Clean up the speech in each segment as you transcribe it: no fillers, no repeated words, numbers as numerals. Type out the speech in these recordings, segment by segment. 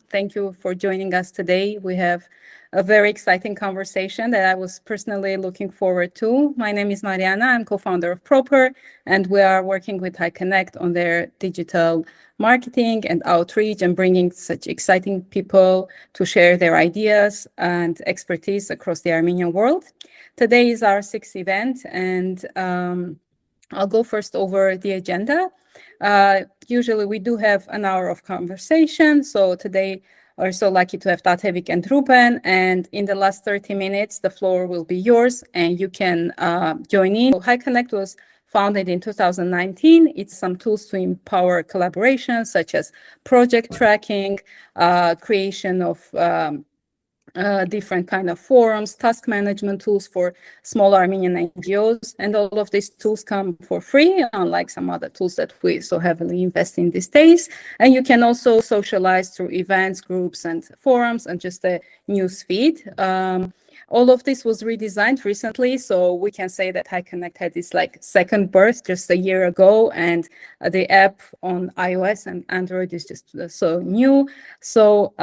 Thank you for joining us today. We have a very exciting conversation that I was personally looking forward to. My name is Mariana. I'm co-founder of Proper, and we are working with HyeConnect on their digital marketing and outreach and bringing such exciting people to share their ideas and expertise across the Armenian world. Today is our sixth event, and I'll go first over the agenda. Usually we do have an hour of conversation. So today we're so lucky to have Tatevik and Rupen. And in the last 30 minutes, the floor will be yours and you can join in. HyeConnect was founded in 2019. It's some tools to empower collaboration, such as project tracking, creation of different kind of forums, task management tools for small Armenian NGOs, and all of these tools come for free, unlike some other tools that we so heavily invest in these days. And you can also socialize through events, groups, and forums, and just a news feed. All of this was redesigned recently, so we can say that HyeConnect had its second birth just a year ago, and the app on iOS and Android is just so new. So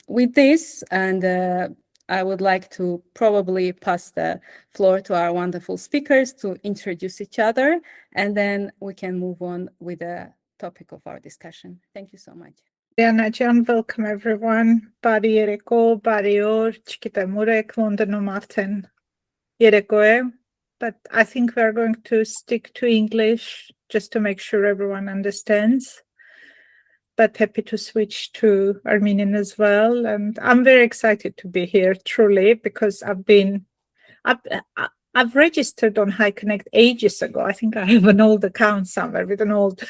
with this, and I would like to probably pass the floor to our wonderful speakers to introduce each other, and then we can move on with the topic of our discussion. Thank you so much. Jan, welcome everyone. Բարի երեկո, բարի օր, չգիտեմ ուր եք, Լոնդոնում արդեն երեկո է, but I think we are going to stick to English just to make sure everyone understands. But happy to switch to Armenian as well. And I'm very excited to be here, truly, because I've registered on HyeConnect ages ago. I think I have an old account somewhere with an old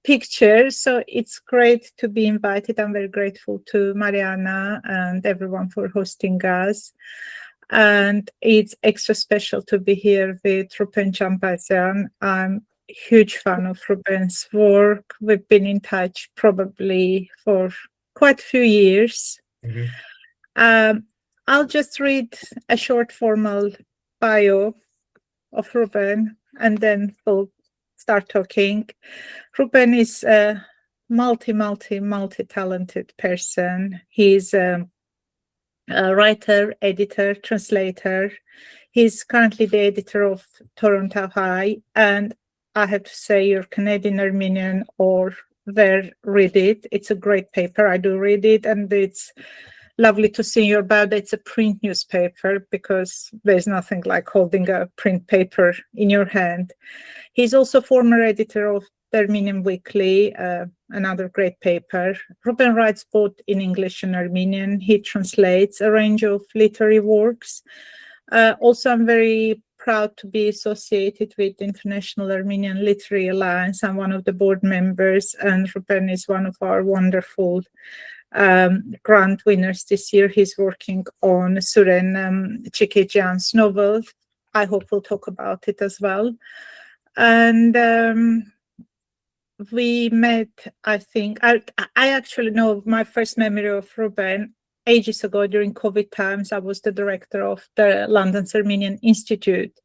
picture. So it's great to be invited. I'm very grateful to Mariana and everyone for hosting us. And it's extra special to be here with Rupen Janbazian. I'm a huge fan of Rupen's work. We've been in touch probably for quite a few years. Mm-hmm. I'll just read a short formal bio of Rupen and then we'll start talking. Rupen is a multi-talented person. He's a writer, editor, translator. He's currently the editor of Toronto High, and I have to say you're Canadian Armenian or there, read it. It's a great paper. I do read it, and it's lovely to see your bio. It's a print newspaper because there's nothing like holding a print paper in your hand. He's also former editor of the Armenian Weekly, another great paper. Rupen writes both in English and Armenian. He translates a range of literary works. Also, I'm very proud to be associated with the International Armenian Literary Alliance. I'm one of the board members, and Rupen is one of our wonderful grant winners this year. He's working on Suren Chikejian's novel. I hope we'll talk about it as well. And we met, I think, I actually know my first memory of Rupen ages ago during COVID times. I was the director of the London's Armenian Institute.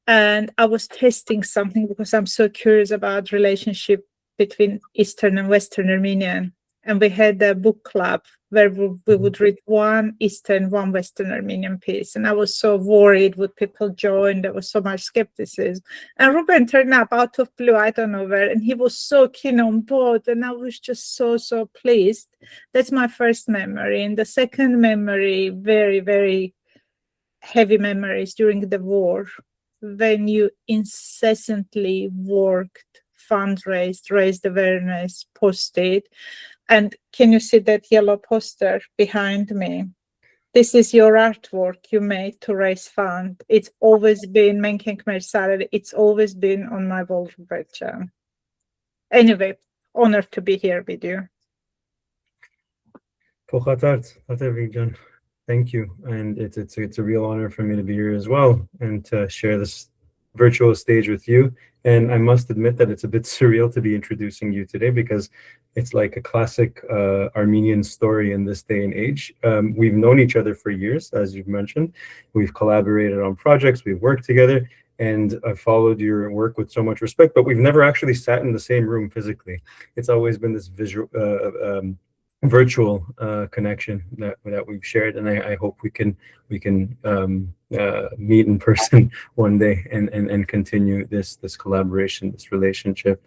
And I was testing something because I'm so curious about relationship between Eastern and Western Armenian. And we had a book club where we would read one Eastern, one Western Armenian piece. And I was so worried, would people join? There was so much skepticism. And Rupen turned up out of blue, I don't know where, and he was so keen on both. And I was just so pleased. That's my first memory. And the second memory, very, very heavy memories during the war, when you incessantly worked, fundraised, raised awareness, posted. And can you see that yellow poster behind me? This is your artwork you made to raise funds. It's always been Menkeng Mersalari. It's always been on my wall, Rupen. Anyway, honored to be here with you. Thank you. And it's a real honor for me to be here as well and to share this virtual stage with you. And I must admit that it's a bit surreal to be introducing you today because it's like a classic Armenian story in this day and age. We've known each other for years, as you've mentioned. We've collaborated on projects, we've worked together, and I've followed your work with so much respect, but we've never actually sat in the same room physically. It's always been this virtual connection that we've shared, and I hope we can meet in person one day and continue this collaboration, this relationship.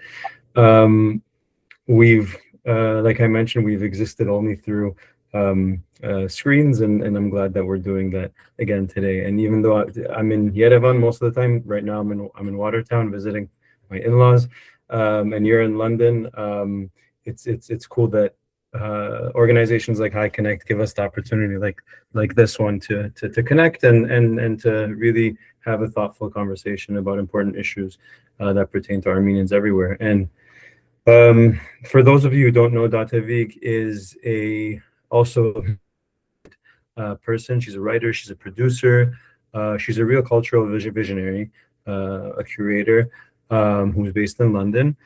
We've like I mentioned, we've existed only through screens, and I'm glad that we're doing that again today. And even though I'm in Yerevan most of the time, right now I'm in Watertown visiting my in-laws, and you're in London. It's cool that organizations like HyeConnect give us the opportunity like this one to connect and to really have a thoughtful conversation about important issues that pertain to Armenians everywhere. And for those of you who don't know, Tatevik is also person. She's a writer, she's a producer, she's a real cultural visionary, a curator who's based in London.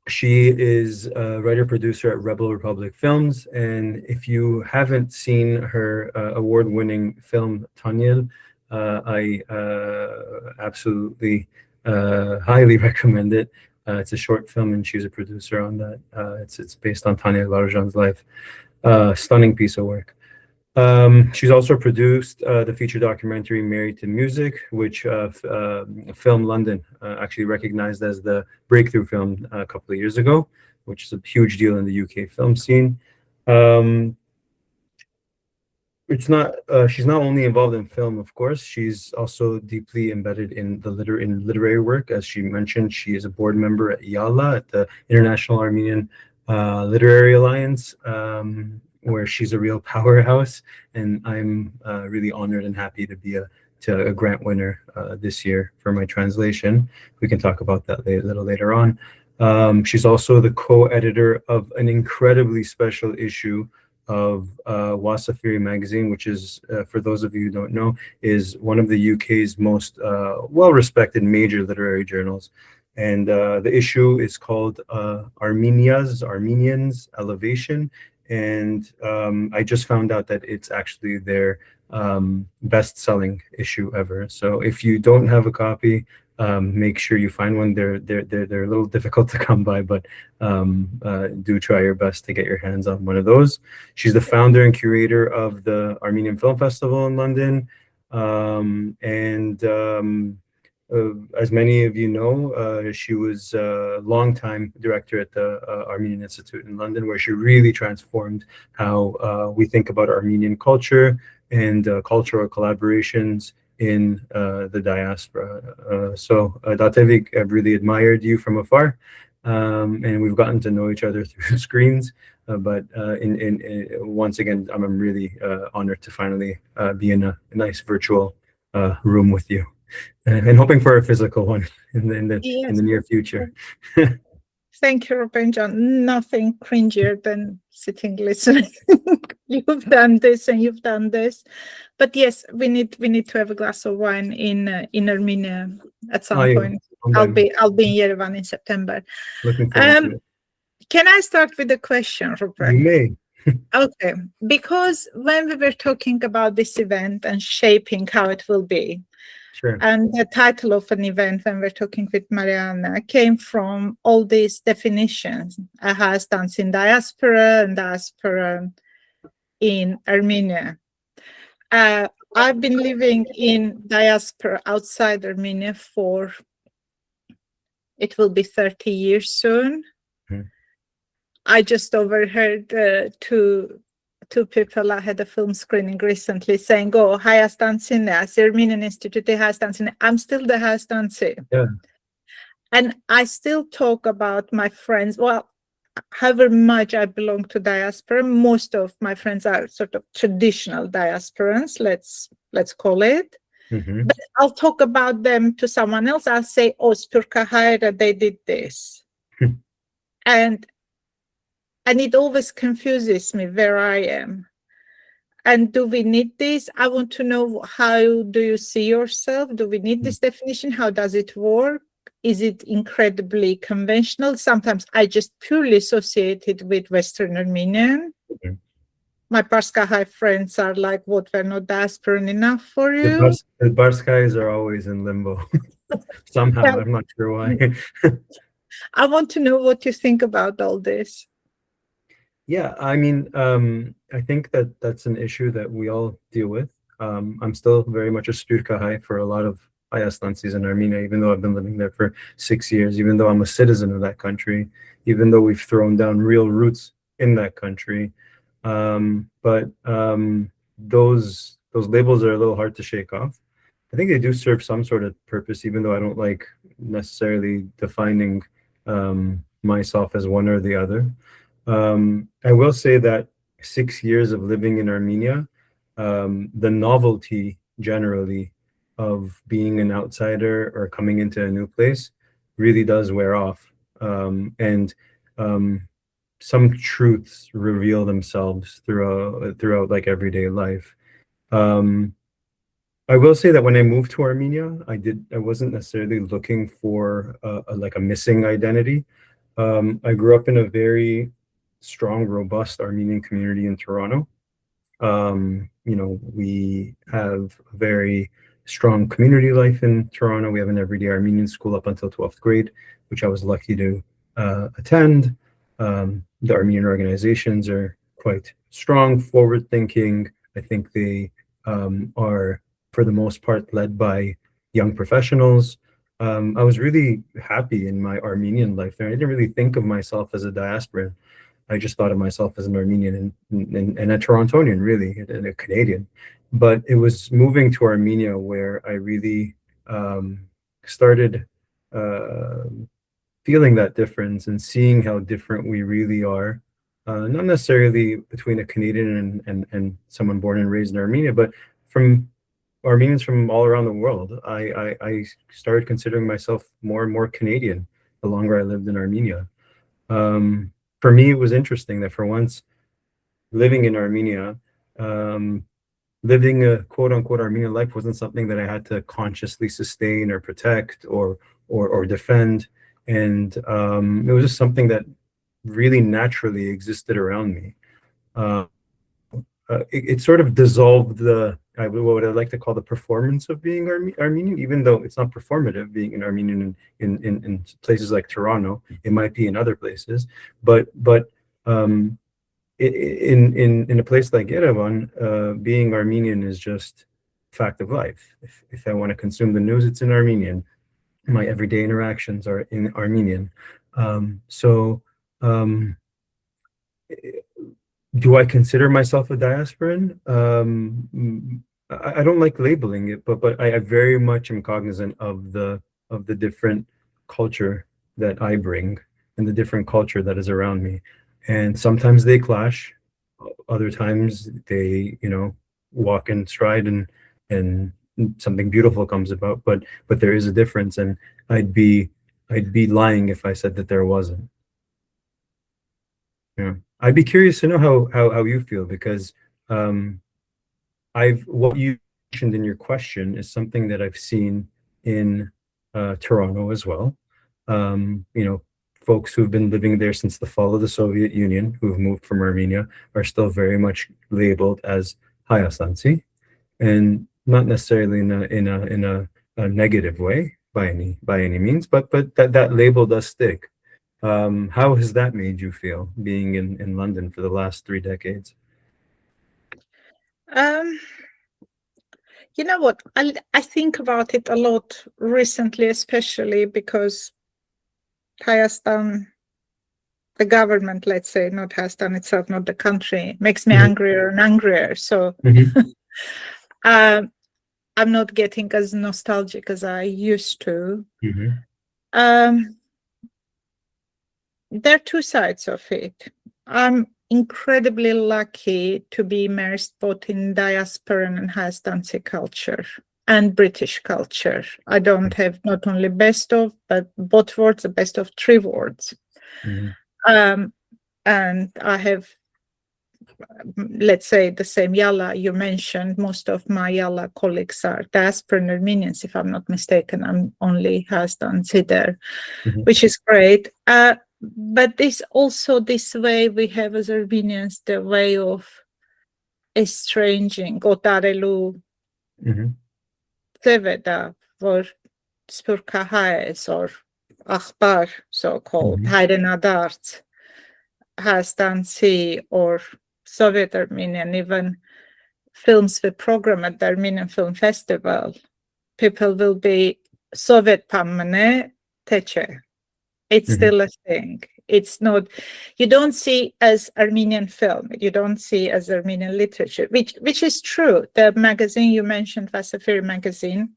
She is a writer-producer at Rebel Republic Films, and if you haven't seen her award-winning film Tanyel, I absolutely highly recommend it. It's a short film, and she's a producer on that. It's based on Tanya Larjan's life. Stunning piece of work. She's also produced the feature documentary Married to Music, which Film London actually recognized as the breakthrough film a couple of years ago, which is a huge deal in the UK film scene. She's not only involved in film, of course, she's also deeply embedded in literary work. As she mentioned, she is a board member at YALA, at the International Armenian Literary Alliance, where she's a real powerhouse, and I'm really honored and happy to be a grant winner this year for my translation. We can talk about that a little later on. She's also the co-editor of an incredibly special issue of Wasafiri magazine, which is, for those of you who don't know, is one of the UK's most well-respected major literary journals. And the issue is called Armenians, Elevation. And I just found out that it's actually their best-selling issue ever. So if you don't have a copy, make sure you find one. They're a little difficult to come by, but do try your best to get your hands on one of those. She's the founder and curator of the Armenian Film Festival in London, as many of you know, she was a longtime director at the Armenian Institute in London, where she really transformed how we think about Armenian culture and cultural collaborations in the diaspora. So Tatevik, I've really admired you from afar, and we've gotten to know each other through screens. But once again, I'm really honored to finally be in a nice virtual room with you. And hoping for a physical one in the near future. Thank you, Rupen Jan. Nothing cringier than sitting listening. You've done this and you've done this, but yes, we need to have a glass of wine in Armenia at some point. I'll be in Yerevan in September. Looking forward to it. Can I start with a question, Rupen? You may. Okay, because when we were talking about this event and shaping how it will be, sure. And the title of an event when we're talking with Mariana came from all these definitions: Hayastantsi in diaspora and diaspora in Armenia. I've been living in diaspora outside Armenia for, it will be 30 years soon. Mm-hmm. I just overheard two people. I had a film screening recently saying, "Oh, Hayastantsi, the Armenian Institute, Hayastantsi." I'm still the Hayastantsi. Yeah. And I still talk about my friends. Well, however much I belong to diaspora, most of my friends are sort of traditional diasporans, let's call it. Mm-hmm. But I'll talk about them to someone else. I'll say, "Oh, Spyurkahayer, they did this." And it always confuses me where I am. And do we need this? I want to know, how do you see yourself? Do we need this definition? How does it work? Is it incredibly conventional? Sometimes I just purely associate it with Western Armenian. Mm-hmm. My Barskahai friends are like, "What, we're not diasporan enough for you?" The Barskahais are always in limbo. Somehow, yeah. I'm not sure why. I want to know what you think about all this. Yeah, I mean, I think that that's an issue that we all deal with. I'm still very much a Spyurkahay for a lot of Hayastantsis in Armenia, even though I've been living there for 6 years, even though I'm a citizen of that country, even though we've thrown down real roots in that country. But those labels are a little hard to shake off. I think they do serve some sort of purpose, even though I don't like necessarily defining myself as one or the other. I will say that 6 years of living in Armenia, the novelty generally of being an outsider or coming into a new place really does wear off. And some truths reveal themselves throughout like everyday life. I will say that when I moved to Armenia, I wasn't necessarily looking for like a missing identity. I grew up in a very strong, robust Armenian community in Toronto. We have a very strong community life in Toronto. We have an everyday Armenian school up until 12th grade, which I was lucky to attend. The Armenian organizations are quite strong, forward-thinking. I think they are, for the most part, led by young professionals. I was really happy in my Armenian life there. I didn't really think of myself as a diasporan. I just thought of myself as an Armenian and a Torontonian, really, and a Canadian. But it was moving to Armenia where I really started feeling that difference and seeing how different we really are. Not necessarily between a Canadian and someone born and raised in Armenia, but from Armenians from all around the world. I started considering myself more and more Canadian the longer I lived in Armenia. For me, it was interesting that for once, living in Armenia, living a quote-unquote Armenian life wasn't something that I had to consciously sustain or protect or defend. And it was just something that really naturally existed around me. It sort of dissolved what I like to call the performance of being Armenian, even though it's not performative being an Armenian in places like Toronto. It might be in other places, but in a place like Yerevan, being Armenian is just fact of life. If I want to consume the news, it's in Armenian. My everyday interactions are in Armenian. Do I consider myself a diasporan? I don't like labeling it, but I very much am cognizant of the different culture that I bring and the different culture that is around me. And sometimes they clash, other times they, walk in stride and something beautiful comes about. But there is a difference, and I'd be lying if I said that there wasn't. Yeah. I'd be curious to know how you feel, because what you mentioned in your question is something that I've seen in Toronto as well. Folks who've been living there since the fall of the Soviet Union, who've moved from Armenia, are still very much labeled as Hayastantsi, and not necessarily in a negative way by any means, but that label does stick. How has that made you feel, being in London for the last 3 decades? You know what? I think about it a lot recently, especially because Hayastan, the government, let's say, not Hayastan itself, not the country, makes me angrier and angrier. So I'm not getting as nostalgic as I used to. There are two sides of it. I'm incredibly lucky to be immersed both in Diasporan and Hayastantsi culture and British culture. I don't have not only best of, but both words, the best of 3 words. And I have, let's say, the same Yala you mentioned. Most of my Yala colleagues are Diasporan Armenians, if I'm not mistaken. I'm only Hayastantsi there, which is great. But this also, this way we have as Armenians, the way of estranging, gotarelu Teveda, or Spyurkahayers, or Akhbar, so-called, Hayrenadarts. Hayastantsi or Soviet Armenian, even films we program at the Armenian Film Festival, people will be Soviet pamane teche. It's still a thing. It's not, you don't see as Armenian film, you don't see as Armenian literature, which is true. The magazine you mentioned, Vasafiri magazine,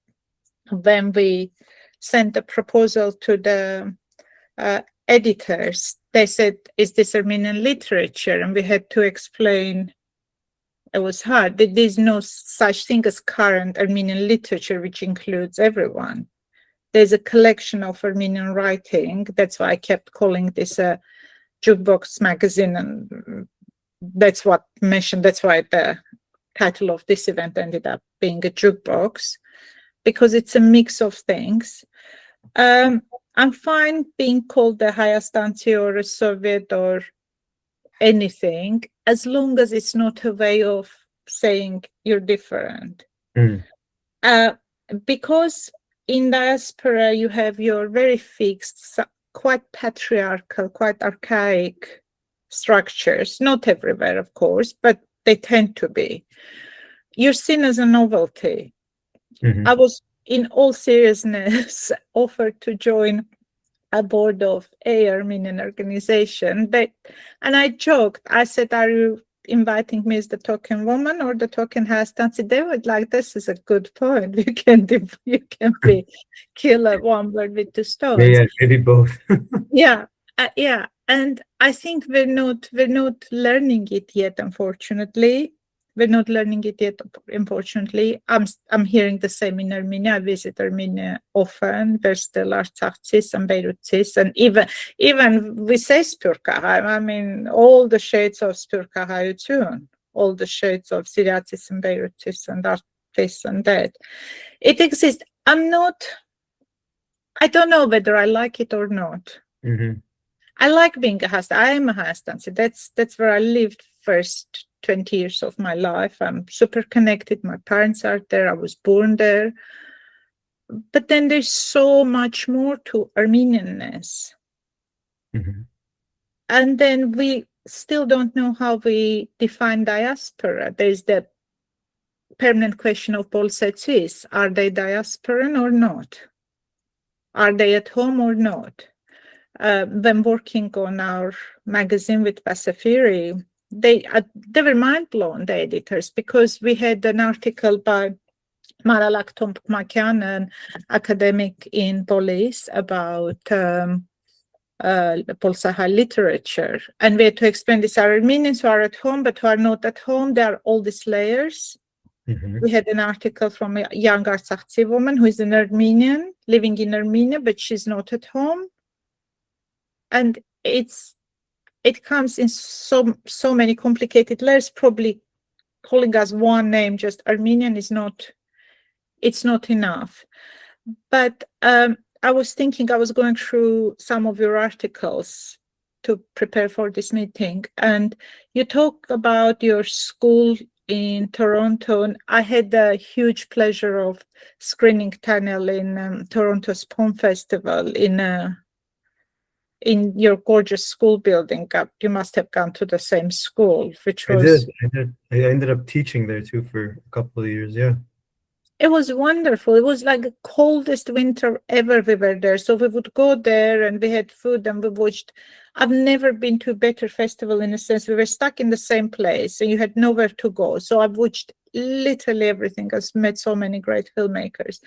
when we sent a proposal to the editors, they said, is this Armenian literature? And we had to explain, it was hard. There's no such thing as current Armenian literature, which includes everyone. There's a collection of Armenian writing. That's why I kept calling this a Jukebox magazine. And that's what mentioned, that's why the title of this event ended up being a Jukebox, because it's a mix of things. I'm fine being called a Hayastantsi or a Soviet or anything, as long as it's not a way of saying you're different. Because in diaspora, you have your very fixed, quite patriarchal, quite archaic structures. Not everywhere, of course, but they tend to be. You're seen as a novelty. I was, in all seriousness, offered to join a board of a Armenian organization. And I joked, I said, are you inviting me as the token woman or the token Hayastantsi? They would like, this is a good point. You can be kill one bird with two stones. Yeah, maybe both. Yeah. And I think we're not learning it yet, unfortunately. We're not learning it yet, unfortunately. I'm hearing the same in Armenia. I visit Armenia often. There's still Artsakhtsis and Beirutsis, and even we say Spyurkahay. I mean, all the shades of Spyurkahay too, all the shades of Syriatis and Beirutsis and this and that. It exists. I don't know whether I like it or not. I like being a Hayastantsi. I am a Hayastantsi. That's where I lived first 20 years of my life. I'm super connected. My parents are there. I was born there. But then there's so much more to Armenianness. And then we still don't know how we define diaspora. There's the permanent question of Bolsetsis. Are they diasporan or not? Are they at home or not? When working on our magazine with Vasafiri, they were mind blown, the editors, because we had an article by Maralak Tompmakyan, an academic in Polis, about Polsahar literature. And we had to explain these are Armenians who are at home, but who are not at home. There are all these layers. We had an article from a young Artsakhtsi woman who is an Armenian, living in Armenia, but she's not at home. And it comes in so many complicated layers. Probably calling us one name, just Armenian, it's not enough. But I was thinking, I was going through some of your articles to prepare for this meeting, and you talk about your school in Toronto. And I had the huge pleasure of screening Tunnel in Toronto's Poem Festival in your gorgeous school building. You must have gone to the same school, which was... I did. I ended up teaching there too for a couple of years, yeah. It was wonderful. It was like the coldest winter ever we were there. So we would go there and we had food and we watched. I've never been to a better festival in a sense. We were stuck in the same place and you had nowhere to go. So I've watched literally everything. I've met so many great filmmakers.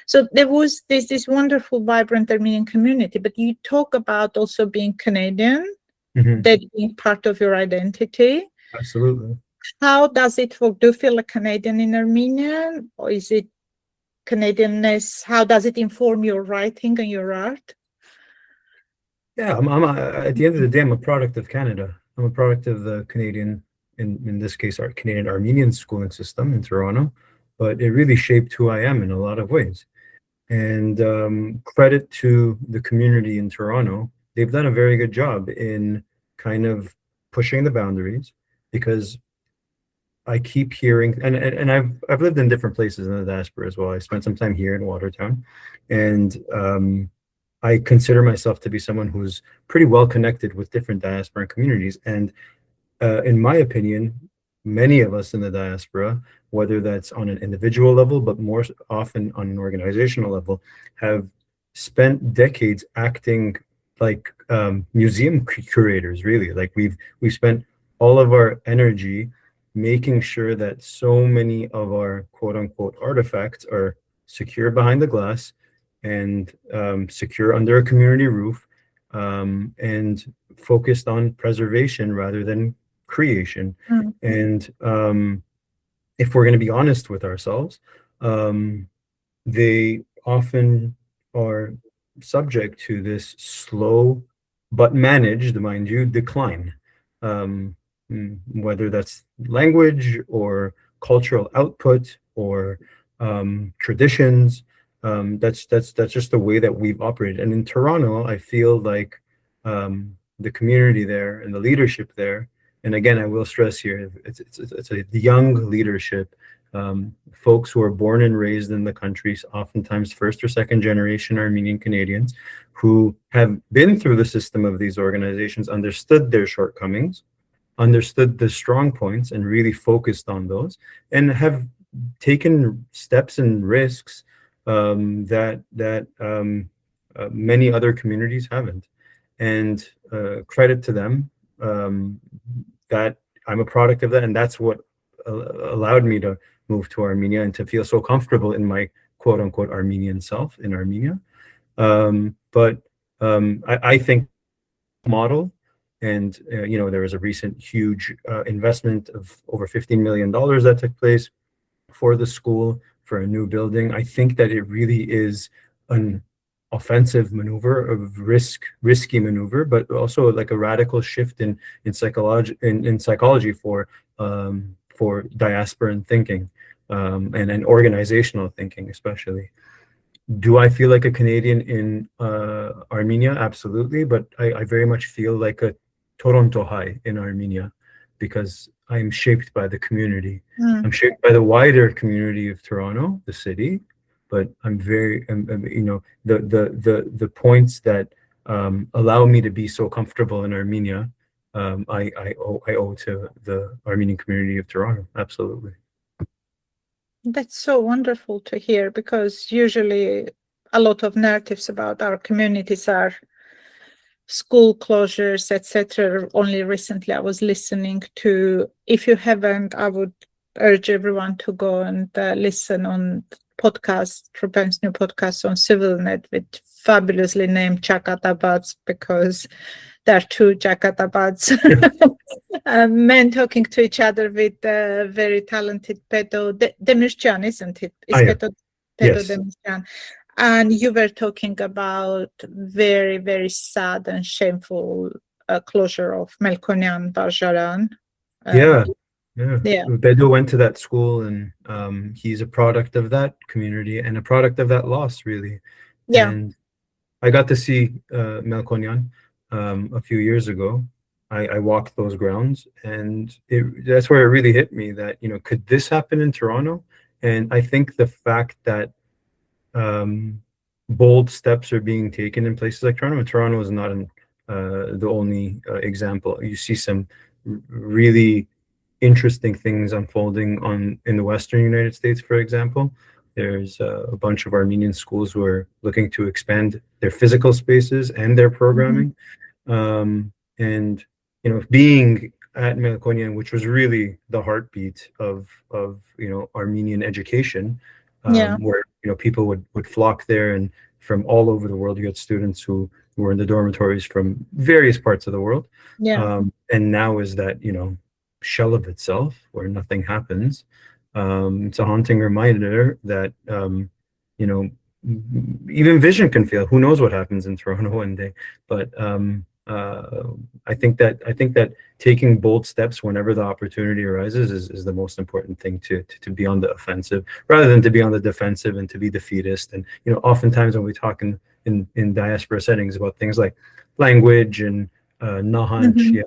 So there's this wonderful, vibrant Armenian community. But you talk about also being Canadian, that being part of your identity. Absolutely. How does it work? Do you feel a Canadian in Armenia, or is it Canadianness? How does it inform your writing and your art? Yeah, at the end of the day, I'm a product of Canada. I'm a product of the Canadian, in this case, our Canadian Armenian schooling system in Toronto, but it really shaped who I am in a lot of ways. And credit to the community in Toronto. They've done a very good job in kind of pushing the boundaries, because I keep hearing, and I've lived in different places in the diaspora as well. I spent some time here in Watertown, and I consider myself to be someone who's pretty well connected with different diasporan communities. And in my opinion, many of us in the diaspora, whether that's on an individual level, but more often on an organizational level, have spent decades acting like museum curators, really. Like we've spent all of our energy making sure that so many of our quote unquote artifacts are secure behind the glass and secure under a community roof, and focused on preservation rather than creation. And if we're going to be honest with ourselves, they often are subject to this slow but managed, mind you, decline. Whether that's language or cultural output or traditions, that's just the way that we've operated. And in Toronto, I feel like the community there and the leadership there, and again, I will stress here, it's a young leadership, folks who are born and raised in the country, oftentimes first or second generation Armenian Canadians, who have been through the system of these organizations, understood their shortcomings, understood the strong points, and really focused on those, and have taken steps and risks that many other communities haven't. And credit to them, that I'm a product of that, and that's what allowed me to move to Armenia and to feel so comfortable in my quote unquote Armenian self in Armenia. But I think model, and there was a recent huge investment of over $15 million that took place for the school for a new building. I think that it really is an offensive maneuver, of risky maneuver, but also like a radical shift in psychology for diasporan thinking, and organizational thinking especially. Do I feel like a Canadian in Armenia? Absolutely, but I very much feel like a Torontohai in Armenia, because I'm shaped by the community. I'm shaped by the wider community of Toronto, the city, but I'm very, the points that allow me to be so comfortable in Armenia, I owe to the Armenian community of Toronto. Absolutely. That's so wonderful to hear, because usually a lot of narratives about our communities are school closures, etc. Only recently I was listening to, if you haven't, I would urge everyone to go and listen on podcast, Rupen's new podcast on CivilNet with fabulously named Chakatabads, because there are two Chakatabads, men talking to each other with very talented Pedo Demircan, isn't it? It's Pedo Yes. Demircan. And you were talking about very, very sad and shameful closure of Melkonian Barjaran. Yeah. Bedo went to that school, and he's a product of that community and a product of that loss, really. Yeah. And I got to see Melkonian a few years ago. I walked those grounds, and that's where it really hit me that, could this happen in Toronto? And I think the fact that bold steps are being taken in places like Toronto, and Toronto is not the only example. You see some really interesting things unfolding in the Western United States, for example. There's a bunch of Armenian schools who are looking to expand their physical spaces and their programming. And being at Melkonian, which was really the heartbeat of Armenian education, where people would flock there, and from all over the world. You had students who were in the dormitories from various parts of the world. And now is that shell of itself where nothing happens. It's a haunting reminder that even vision can fail. Who knows what happens in Toronto one day? But I think that taking bold steps whenever the opportunity arises is the most important thing, to be on the offensive rather than to be on the defensive and to be defeatist. And oftentimes when we talk in diaspora settings about things like language and nahanch,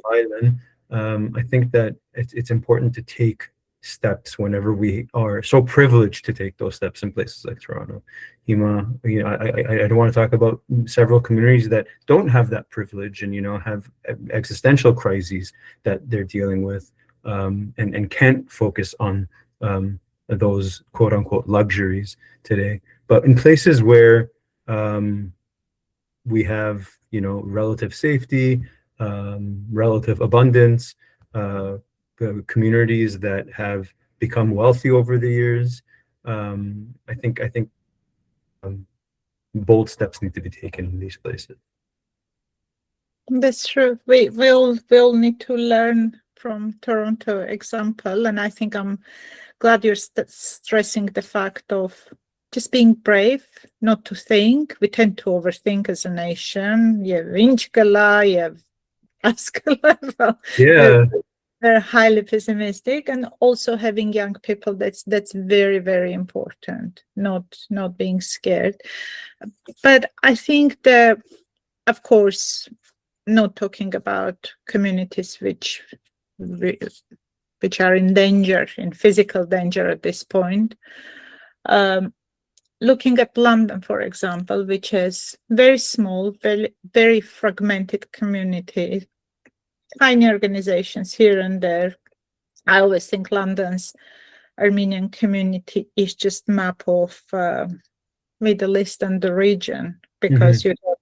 I think that it's important to take steps whenever we are so privileged to take those steps in places like Toronto. I don't want to talk about several communities that don't have that privilege and have existential crises that they're dealing with, and can't focus on those quote unquote luxuries today. But in places where we have relative safety, relative abundance, communities that have become wealthy over the years, I think bold steps need to be taken in these places. That's true. We'll need to learn from Toronto example, and I think I'm glad you're stressing the fact of just being brave, not to think. We tend to overthink as a nation. You have Inchkala, you have Askala. Yeah. They're highly pessimistic, and also having young people, that's very, very important, not being scared. But I think that, of course, not talking about communities which are in danger, in physical danger at this point. Looking at London, for example, which has very small, very, very fragmented community, tiny organizations here and there. I always think London's Armenian community is just map of Middle East and the region, because you have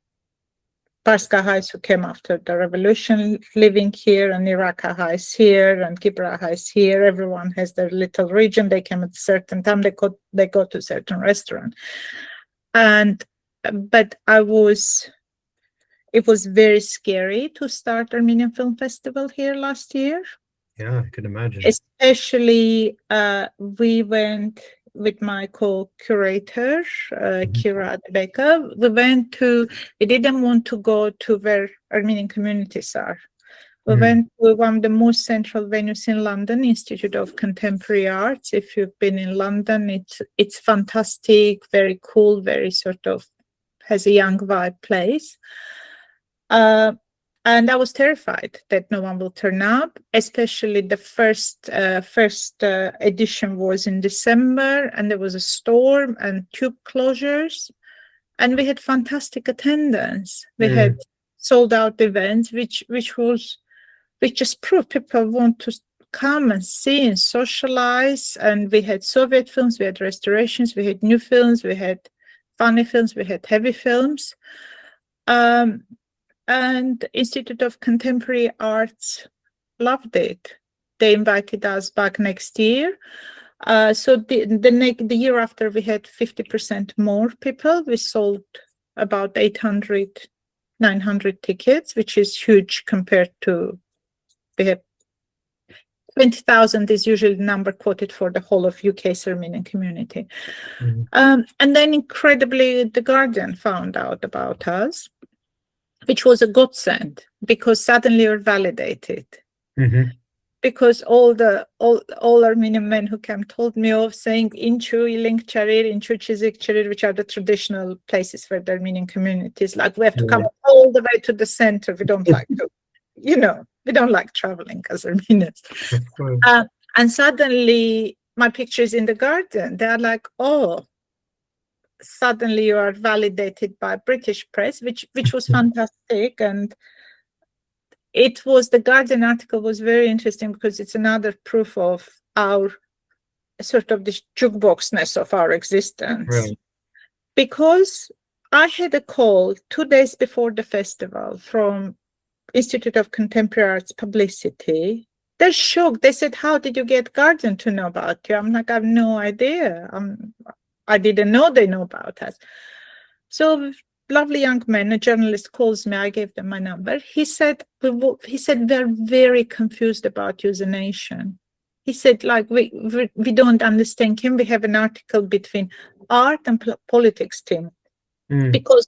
Parskahais who came after the revolution living here, and Iraqahais here, and Gibrahais here. Everyone has their little region. They came at a certain time. They go to a certain restaurant. But it was very scary to start Armenian Film Festival here last year. Yeah, I can imagine. Especially, we went with my co-curator, Kira Beka. We didn't want to go to where Armenian communities are. We went to one of the most central venues in London, Institute of Contemporary Arts. If you've been in London, it's fantastic, very cool, very sort of has a young vibe place. And I was terrified that no one will turn up, especially the first edition was in December, and there was a storm and tube closures, and we had fantastic attendance. We had sold out events, which just proved people want to come and see and socialize. And we had Soviet films, we had restorations, we had new films, we had funny films, we had heavy films. And Institute of Contemporary Arts loved it. They invited us back next year. So the year after, we had 50% more people. We sold about 800, 900 tickets, which is huge compared to, we have 20,000 is usually the number quoted for the whole of UK's Armenian community. And then incredibly, The Guardian found out about us, which was a godsend, because suddenly you're validated. Because all Armenian men who came told me of saying Inchu, Ilink Charir, Inchu Chizik Charir, which are the traditional places for the Armenian communities. Like, we have to come all the way to the center. We don't like to, we don't like traveling as Armenians. And suddenly my picture is in The Guardian. They're like, oh, suddenly you are validated by British press, which was fantastic. And it was, the Guardian article was very interesting because it's another proof of our sort of this jukeboxness of our existence. Right. Because I had a call 2 days before the festival from Institute of Contemporary Arts Publicity. They're shocked. They said, how did you get Guardian to know about you? I'm like, I have no idea. I didn't know they know about us. So lovely young man, a journalist, calls me. I gave them my number. He said, they're very confused about you as a nation. He said, like, we don't understand him. We have an article between art and politics team. Because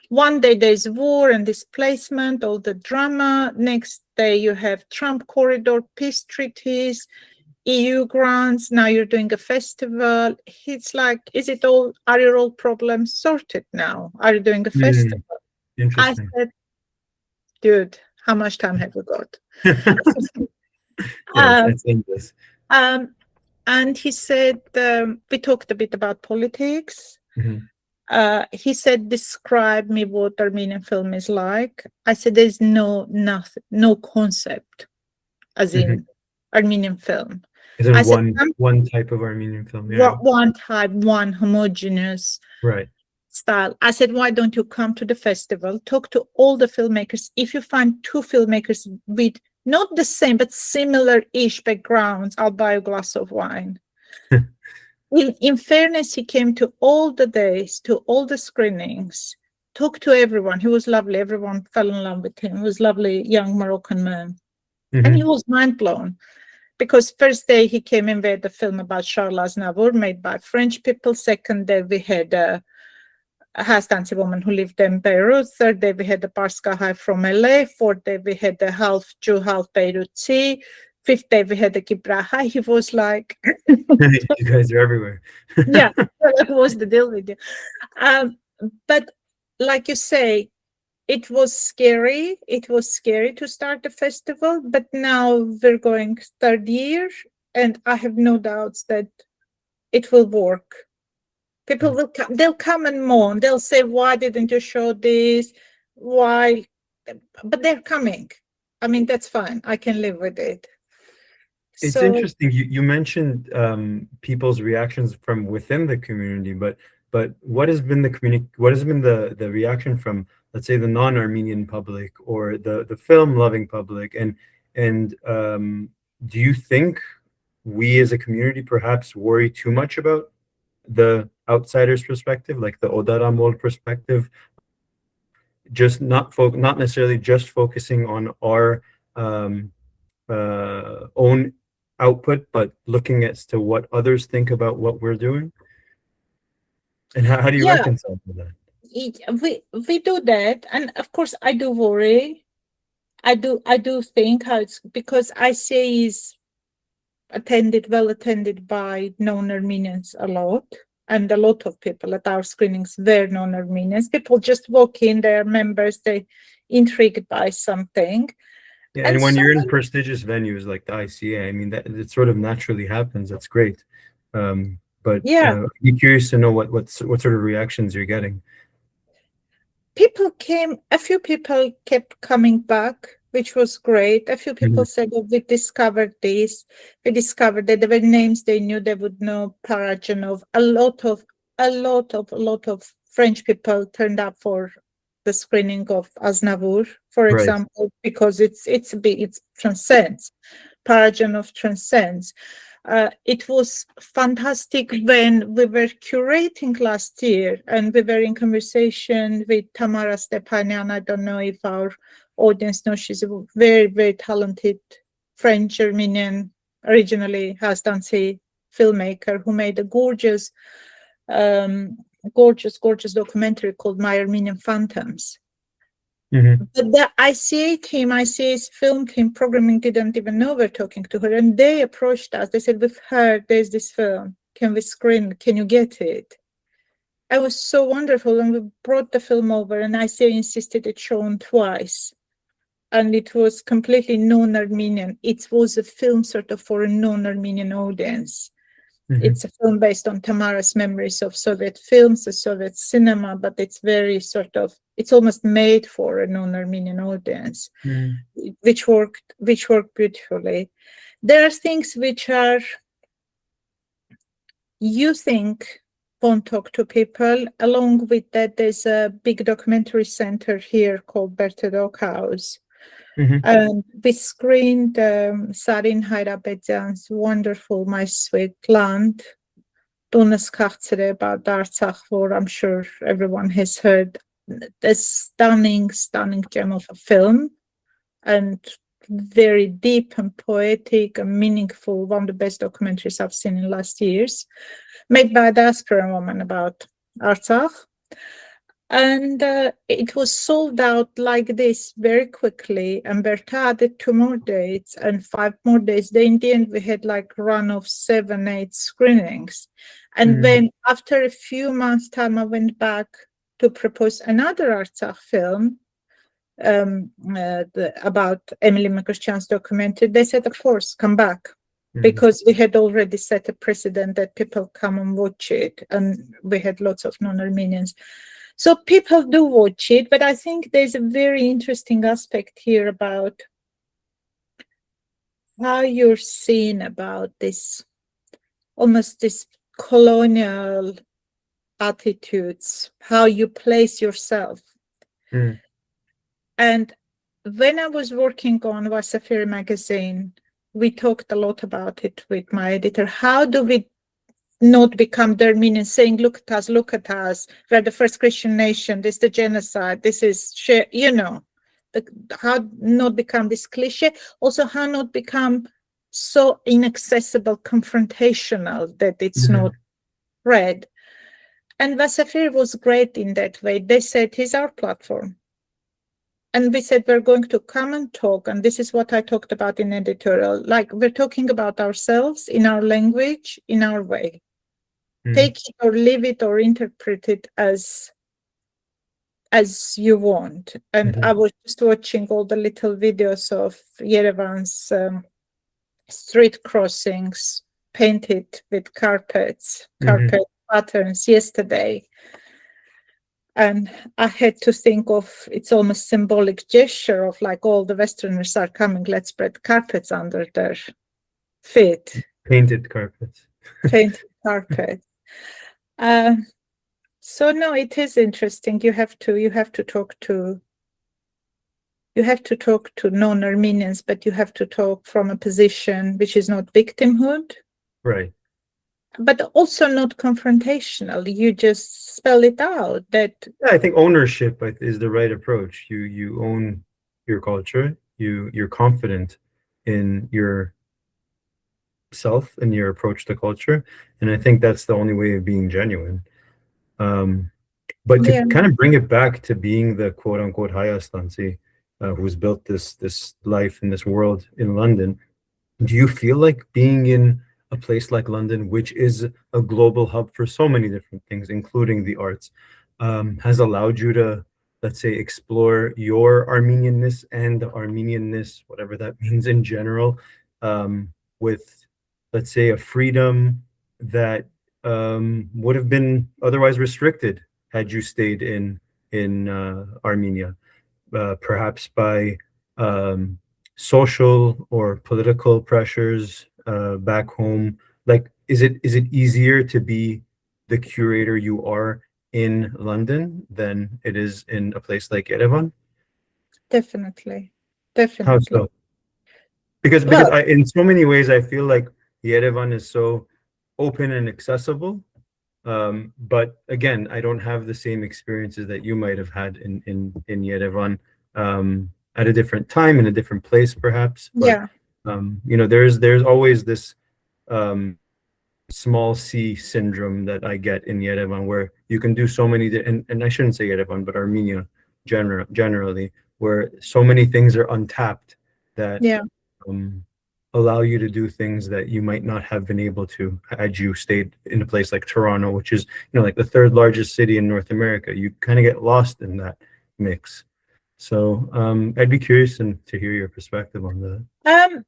one day there's war and displacement, all the drama. Next day you have Trump corridor, peace treaties, EU grants, now you're doing a festival. It's like, are your all problems sorted now? Are you doing a festival? I said, dude, how much time have you got? And he said, we talked a bit about politics. Mhm. He said, describe me what Armenian film is like. I said, there's no concept, as in Armenian film. Is it I said, one type of Armenian film? Yeah. one type, one homogeneous Right. style. I said, why don't you come to the festival, talk to all the filmmakers. If you find two filmmakers with not the same, but similar-ish backgrounds, I'll buy a glass of wine. In fairness, he came to all the days, to all the screenings, talked to everyone. He was lovely. Everyone fell in love with him. He was a lovely young Moroccan man. And he was mind blown. Because first day he came in with the film about Charles Aznavour, made by French people. Second day we had a Hayastantsi woman who lived in Beirut. Third day we had the Spyurkahayer from LA. Fourth day we had the half Jew, half Beirutsi. Fifth day we had the Gibraha. He was like, you guys are everywhere. yeah, that was the deal with you. But like you say, it was scary. It was scary to start the festival, but now we're going third year, and I have no doubts that it will work. People will come. They'll come and moan. They'll say, "Why didn't you show this? Why?" But they're coming. I mean, that's fine. I can live with it. It's interesting. You mentioned people's reactions from within the community, but what has been the reaction from, let's say, the non-Armenian public or the film-loving public, and do you think we as a community perhaps worry too much about the outsider's perspective, like the Odaramol perspective, just not necessarily just focusing on our own output, but looking as to what others think about what we're doing? And how do you reconcile with that? We do that, and of course I do worry. I do think how it's, because ICA is well attended by non-Armenians a lot, and a lot of people at our screenings were non-Armenians. People just walk in, they're members, they're intrigued by something. Yeah, and when you're in prestigious venues like the ICA, I mean, that it sort of naturally happens. That's great. But yeah, I'd be curious to know what sort of reactions you're getting. People came, a few people kept coming back, which was great. A few people said, oh, we discovered this. We discovered that there were names they knew. They would know Parajanov. A lot of French people turned up for the screening of Aznavour, for example, because it transcends. Parajanov transcends. It was fantastic when we were curating last year, and we were in conversation with Tamara Stepanian. I don't know if our audience knows. She's a very, very talented French Armenian, originally Hayastantsi filmmaker, who made a gorgeous documentary called My Armenian Phantoms. But the ICA's film team, programming didn't even know we're talking to her, and they approached us. They said, we've heard there's this film. Can we screen? Can you get it? It was so wonderful, and we brought the film over, and ICA insisted it's shown twice. And it was completely non-Armenian. It was a film sort of for a non-Armenian audience. It's a film based on Tamara's memories of Soviet films, the Soviet cinema, but it's very sort of, it's almost made for a non-Armenian audience, which worked beautifully. There are things which are, you think, won't talk to people. Along with that, there's a big documentary center here called Bertedok House. And we screened Sarin Hayrabedzian's wonderful My Sweet Land, Donetsk about Artsakh, or I'm sure everyone has heard. A stunning gem of a film, and very deep and poetic and meaningful, one of the best documentaries I've seen in last years, made by a Diaspora woman about Artsakh. And it was sold out like this very quickly, and Berta added 2 more dates and 5 more days. Then in the end, we had like a run of 7, 8 screenings. And then after a few months' time, I went back to propose another Artsakh film about Emily Mkrtchyan's documentary. They said, of course, come back. because we had already set a precedent that people come and watch it, and we had lots of non-Armenians. So people do watch it, but I think there's a very interesting aspect here about how you're seeing about this, almost this colonial attitudes, how you place yourself. And when I was working on Vasafiri magazine, we talked a lot about it with my editor. How do we not become the Armenians saying, look at us, we're the first Christian nation, this is the genocide, this is, you know, how not become this cliche, also how not become so inaccessible, confrontational that it's not read. And Vasafiri was great in that way. They said, here's our platform. And we said, we're going to come and talk. And this is what I talked about in editorial. Like, we're talking about ourselves in our language, in our way. Take it or leave it or interpret it as you want. And I was just watching all the little videos of Yerevan's street crossings painted with carpet patterns yesterday. And I had to think of, it's almost symbolic gesture of like all the Westerners are coming, let's spread carpets under their feet. Painted carpets. Painted carpets. So no, it is interesting. You have to talk to non-Armenians, but you have to talk from a position which is not victimhood. Right. But also not confrontational. You just spell it out. That I think ownership is the right approach. You own your culture. You're confident in your self and your approach to culture, and I think that's the only way of being genuine. But to kind of bring it back to being the quote unquote Hayastantsi who's built this life in this world in London, do you feel like being in a place like London, which is a global hub for so many different things, including the arts, has allowed you to, let's say, explore your Armenianness and Armenianness, whatever that means in general, with, let's say, a freedom that would have been otherwise restricted had you stayed in Armenia, perhaps by social or political pressures back home? Like, is it easier to be the curator you are in London than it is in a place like Yerevan? Definitely. How so? Because I, in so many ways, I feel like Yerevan is so open and accessible. But again, I don't have the same experiences that you might have had in Yerevan at a different time, in a different place, perhaps. But, you know, there's always this small C syndrome that I get in Yerevan, where you can do so many, and I shouldn't say Yerevan, but Armenia generally, where so many things are untapped that allow you to do things that you might not have been able to had you stayed in a place like Toronto, which is, you know, like the third largest city in North America. You kind of get lost in that mix. So I'd be curious to hear your perspective on that.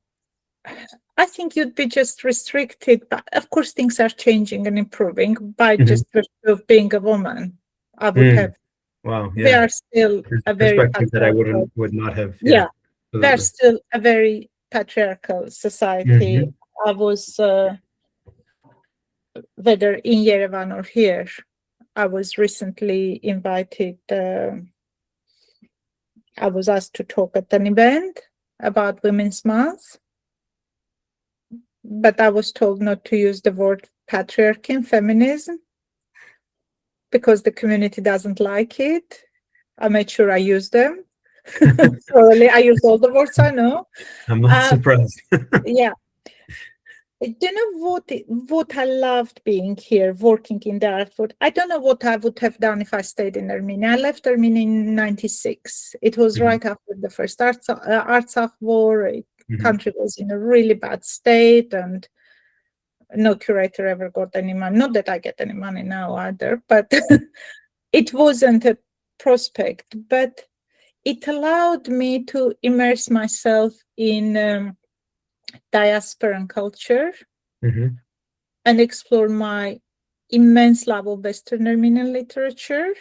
I think you'd be just restricted, but of course things are changing and improving by just virtue of being a woman. I would have. Wow. Yeah. They are still a very perspective that I would not have. Yeah. They're still a very patriarchal society. I was, whether in Yerevan or here, I was recently invited, I was asked to talk at an event about Women's Month, but I was told not to use the word patriarchy and feminism because the community doesn't like it. I made sure I use them. Thoroughly, I use all the words I know. I'm not surprised. Yeah. Do you know what I loved being here, working in the art world? I don't know what I would have done if I stayed in Armenia. I left Armenia in '96. It was right after the first Artsakh war. The country was in a really bad state, and no curator ever got any money. Not that I get any money now either, but it wasn't a prospect. But it allowed me to immerse myself in diaspora culture Mhm. and explore my immense love of Western Armenian literature,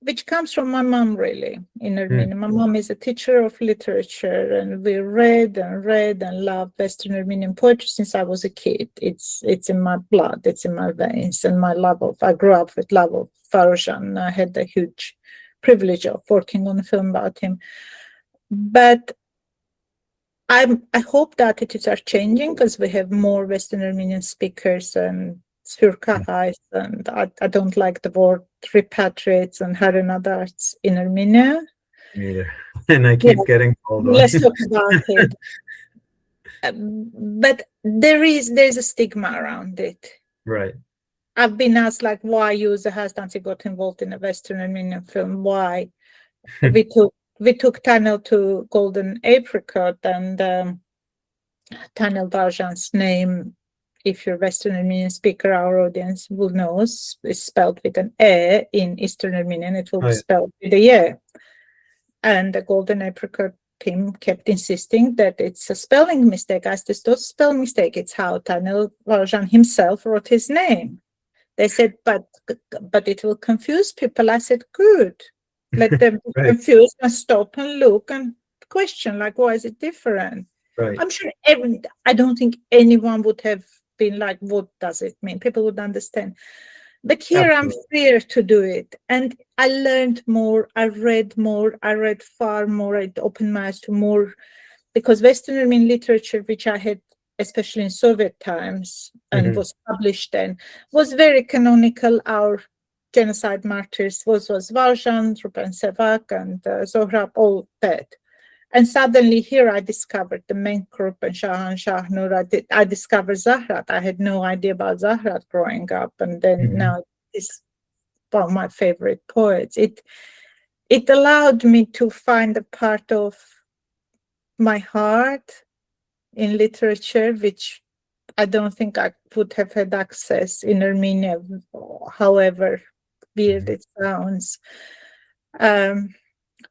which comes from my mom, really, in Armenia. My mom is a teacher of literature, and we read and loved Western Armenian poetry since I was a kid. It's in my blood, it's in my veins, and I grew up with love of Varuzhan. I had the huge privilege of working on a film about him. But I hope the attitudes are changing because we have more Western Armenian speakers and Spyurkahayer, and I don't like the word repatriates and Harenadars in Armenia. Neither. And I keep getting called on. Let's talk about it. But there's a stigma around it. Right. I've been asked, like, why you as a Hayastantsi got involved in a Western Armenian film? Why? We took Tanel to Golden Apricot, and Tanel Varjan's name, if you're Western Armenian speaker, our audience will know, is spelled with an E in Eastern Armenian. It will be spelled with a Y. And the Golden Apricot team kept insisting that it's a spelling mistake. I said, it's not a spelling mistake. It's how Tanel Varjan himself wrote his name. They said, but it will confuse people. I said, good. Let them be confused and stop and look and question, like, why is it different? Right. I'm sure I don't think anyone would have been like, what does it mean? People would understand. But here I'm freer to do it. And I learned more, I read far more, it opened my eyes to more, because Western Armenian literature, which I had, especially in Soviet times, and was published then, was very canonical. Our genocide martyrs was Varjan, Rupen and Zohrab, all dead. And suddenly here I discovered the main group and Shahan Shahnur. I discovered Zahrat. I had no idea about Zahrat growing up. And then now it's one of my favorite poets. It allowed me to find a part of my heart in literature, which I don't think I would have had access in Armenia, however weird it sounds.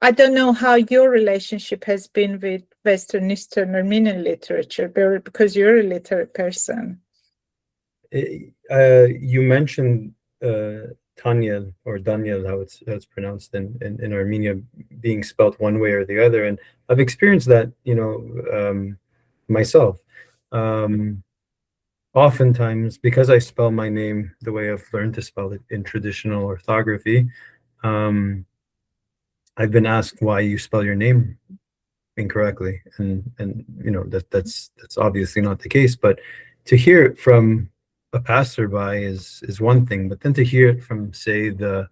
I don't know how your relationship has been with Western Eastern Armenian literature, because you're a literate person. You mentioned Tanyel or Daniel, how it's pronounced in Armenia, being spelt one way or the other, and I've experienced that, myself. Oftentimes, because I spell my name the way I've learned to spell it in traditional orthography, I've been asked why you spell your name incorrectly, and that's obviously not the case. But to hear it from a passerby is one thing, but then to hear it from, say, the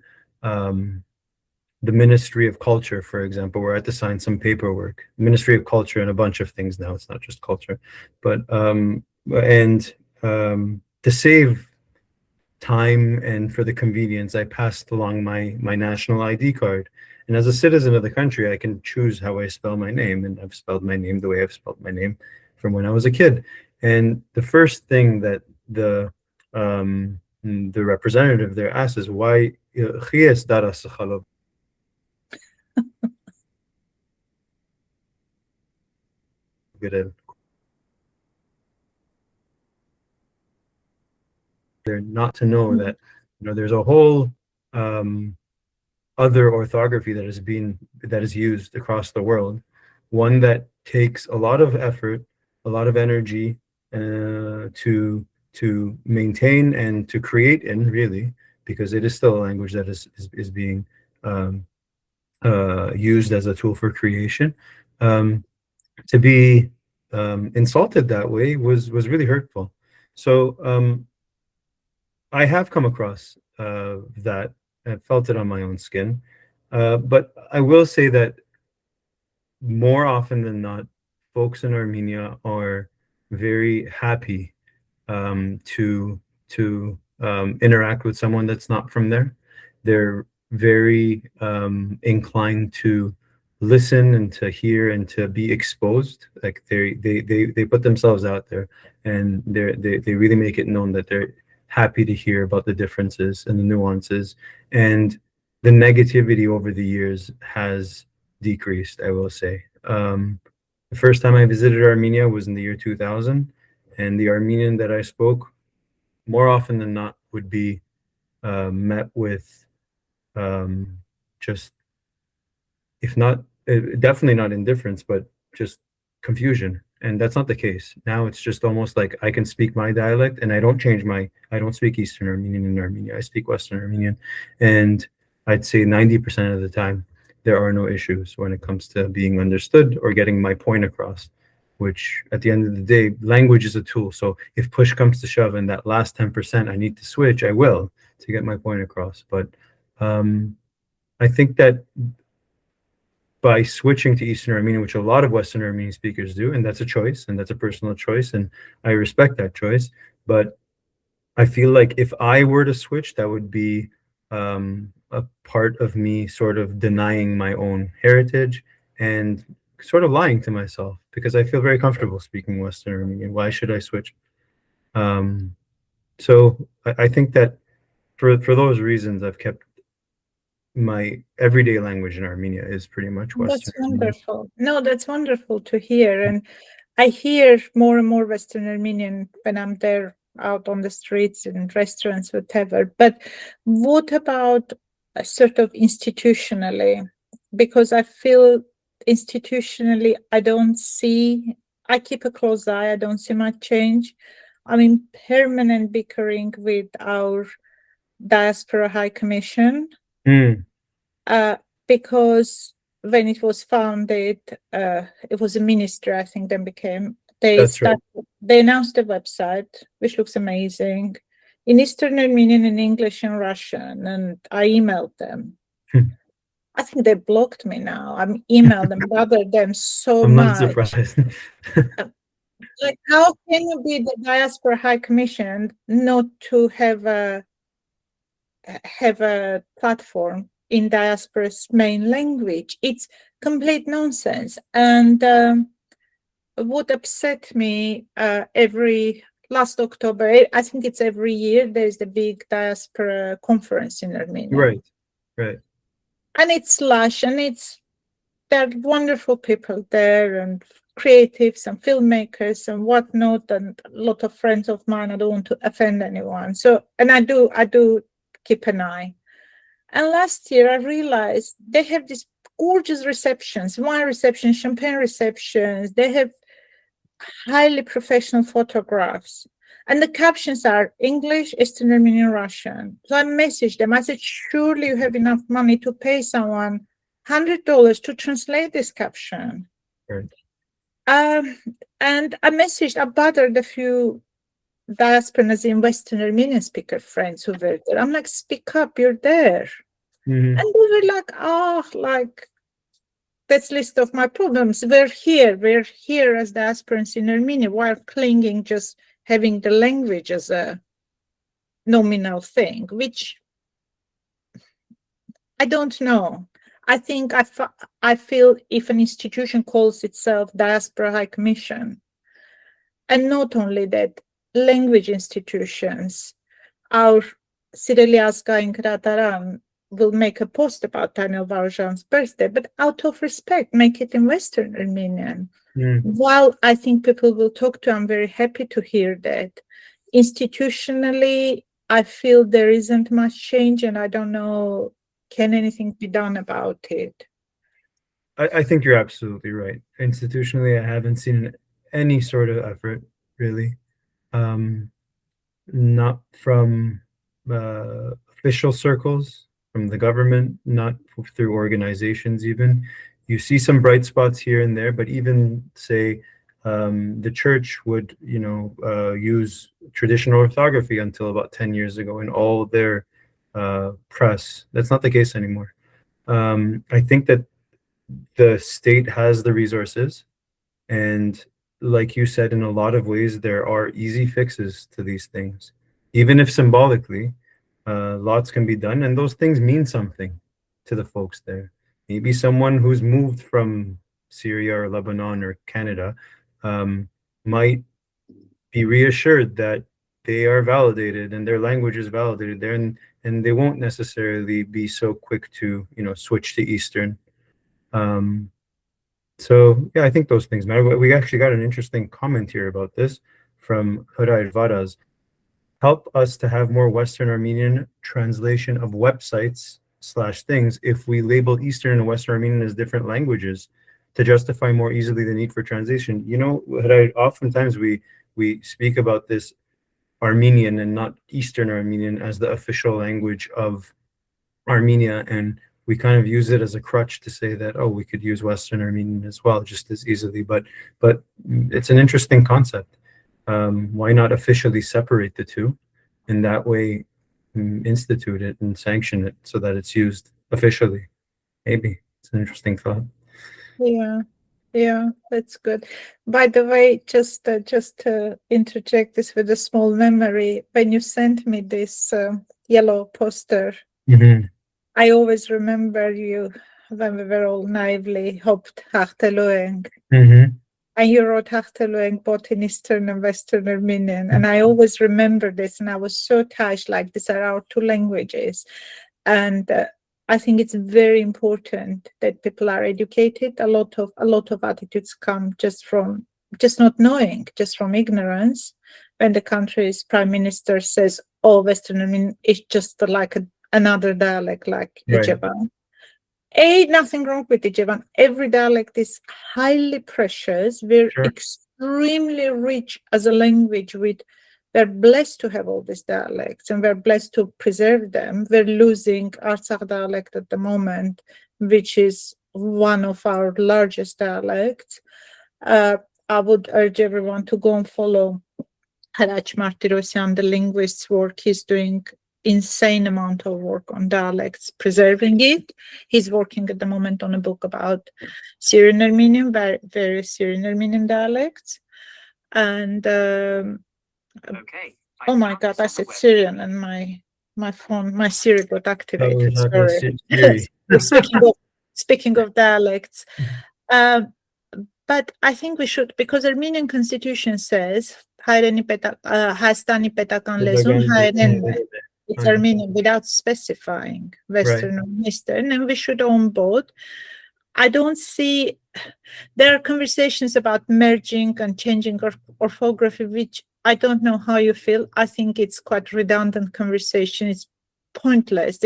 Ministry of Culture, for example, where I had to sign some paperwork, Ministry of Culture and a bunch of things now. It's not just culture, but to save time and for the convenience, I passed along my national ID card. And as a citizen of the country, I can choose how I spell my name. And I've spelled my name the way I've spelled my name from when I was a kid. And the first thing that the representative there asks is, why they're not to know that there's a whole other orthography that is used across the world, one that takes a lot of effort, a lot of energy to maintain and to create in, really, because it is still a language that is being used as a tool for creation. To be insulted that way was really hurtful. So I have come across that. I felt it on my own skin. But I will say that more often than not, folks in Armenia are very happy to interact with someone that's not from there. They're very inclined to listen and to hear and to be exposed. Like they put themselves out there, and they really make it known that they're happy to hear about the differences and the nuances. And the negativity over the years has decreased, I will say. The first time I visited Armenia was in the year 2000, and the Armenian that I spoke, more often than not, would be met with just, if not, definitely not indifference, but just confusion. And that's not the case. Now it's just almost like I can speak my dialect and I don't speak Eastern Armenian in Armenia. I speak Western Armenian. And I'd say 90% of the time, there are no issues when it comes to being understood or getting my point across, which at the end of the day, language is a tool. So if push comes to shove and that last 10% I need to switch, I will to get my point across. But I think that by switching to Eastern Armenian, which a lot of Western Armenian speakers do, and that's a choice, and that's a personal choice, and I respect that choice. But I feel like if I were to switch, that would be a part of me sort of denying my own heritage and sort of lying to myself, because I feel very comfortable speaking Western Armenian. Why should I switch? So I think that for those reasons, I've kept my everyday language in Armenia is pretty much Western. That's wonderful. No, that's wonderful to hear. And I hear more and more Western Armenian when I'm there out on the streets in restaurants, whatever. But what about sort of institutionally? Because I feel institutionally, I keep a close eye. I don't see much change. I'm in permanent bickering with our Diaspora High Commission. Because when it was founded, it was a minister, I think, then became. They announced a website, which looks amazing, in Eastern Armenian, in English, and Russian, and I emailed them. I think they blocked me now. I'm emailed them, bothered them so much. I'm not surprised. Like, how can you be the Diaspora High Commission not to have a platform in diaspora's main language? It's complete nonsense. And what upset me last October, I think it's every year, there's the big diaspora conference in Armenia. Right. And it's lush, and there are wonderful people there, and creatives and filmmakers and whatnot, and a lot of friends of mine. I don't want to offend anyone. So, and I do keep an eye. And last year I realized they have these gorgeous receptions, wine receptions, champagne receptions. They have highly professional photographs. And the captions are English, Eastern Armenian, Russian. So I messaged them. I said, surely you have enough money to pay someone $100 to translate this caption. Right. And I bothered a few diasporas in Western Armenian speaker friends who were there. I'm like, speak up, you're there. Mm-hmm. And they were like, that's list of my problems. We're here as diasporans in Armenia, while clinging, just having the language as a nominal thing, which I don't know. I think I feel if an institution calls itself Diaspora High Commission, and not only that, language institutions, our Sireliaska in Krataran will make a post about Daniel Varojan's birthday, but out of respect, make it in Western Armenian. While I think people will talk to, I'm very happy to hear that. Institutionally, I feel there isn't much change, and I don't know, can anything be done about it? I think you're absolutely right. Institutionally, I haven't seen any sort of effort, really. Not from official circles, from the government, not through organizations even. You see some bright spots here and there, but even, say, the church would, use traditional orthography until about 10 years ago in all their press. That's not the case anymore. I think that the state has the resources, and like you said, in a lot of ways, there are easy fixes to these things. Even if symbolically, lots can be done, and those things mean something to the folks there. Maybe someone who's moved from Syria or Lebanon or Canada might be reassured that they are validated and their language is validated there, and they won't necessarily be so quick to, switch to Eastern. So yeah, I think those things matter. We actually got an interesting comment here about this from Hıray Varaz. Help us to have more Western Armenian translation of websites / things if we label Eastern and Western Armenian as different languages to justify more easily the need for translation. You know, Hıray, oftentimes we speak about this Armenian and not Eastern Armenian as the official language of Armenia, and we kind of use it as a crutch to say that, oh, we could use Western Armenian as well just as easily. But it's an interesting concept. Why not officially separate the two, and that way institute it and sanction it so that it's used officially? Maybe it's an interesting thought. Yeah, that's good. By the way, just to interject this with a small memory, when you sent me this yellow poster, I always remember you when we were all naively hoped HyeConnect. And you wrote HyeConnect both in Eastern and Western Armenian. And I always remember this, and I was so touched, like these are our two languages. And I think it's very important that people are educated. A lot of attitudes come just not knowing, just from ignorance. When the country's prime minister says, "Oh, Western Armenian is just like another dialect, like Yerevan." Nothing wrong with Yerevan. Every dialect is highly precious. We're extremely rich as a language. We're blessed to have all these dialects, and we're blessed to preserve them. We're losing Artsakh dialect at the moment, which is one of our largest dialects. I would urge everyone to go and follow Haraç Martirosyan, the linguist's work. He's doing insane amount of work on dialects, preserving it. He's working at the moment on a book about Syrian Armenian, various Syrian Armenian dialects. And oh my God, I said Syrian, and my phone, my Siri got activated. Sorry. Speaking of dialects, but I think we should, because Armenian constitution says Hayastani Petakan Lezun Hayren. It's Armenian without specifying Western or Eastern, and we should own both. I don't see, there are conversations about merging and changing orthography, which I don't know how you feel. I think it's quite redundant conversation. It's pointless.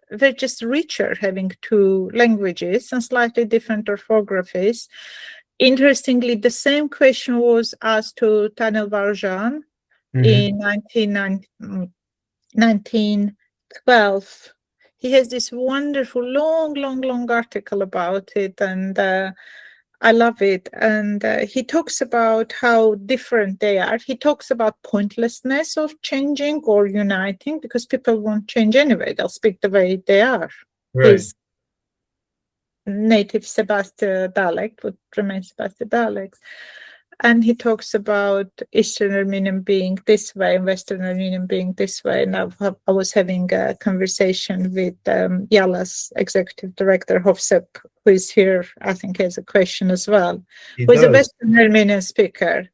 They're just richer having two languages and slightly different orthographies. Interestingly, the same question was asked to Tanel Varjan in 1912. He has this wonderful long article about it, and I love it. And he talks about how different they are. He talks about pointlessness of changing or uniting, because people won't change anyway. They'll speak the way they are. His native Sebastia dialect would remain Sebastia dialects. And he talks about Eastern Armenian being this way and Western Armenian being this way. And I was having a conversation with Yala's executive director, Hofsep, who is here, I think has a question as well, who is a Western Armenian speaker.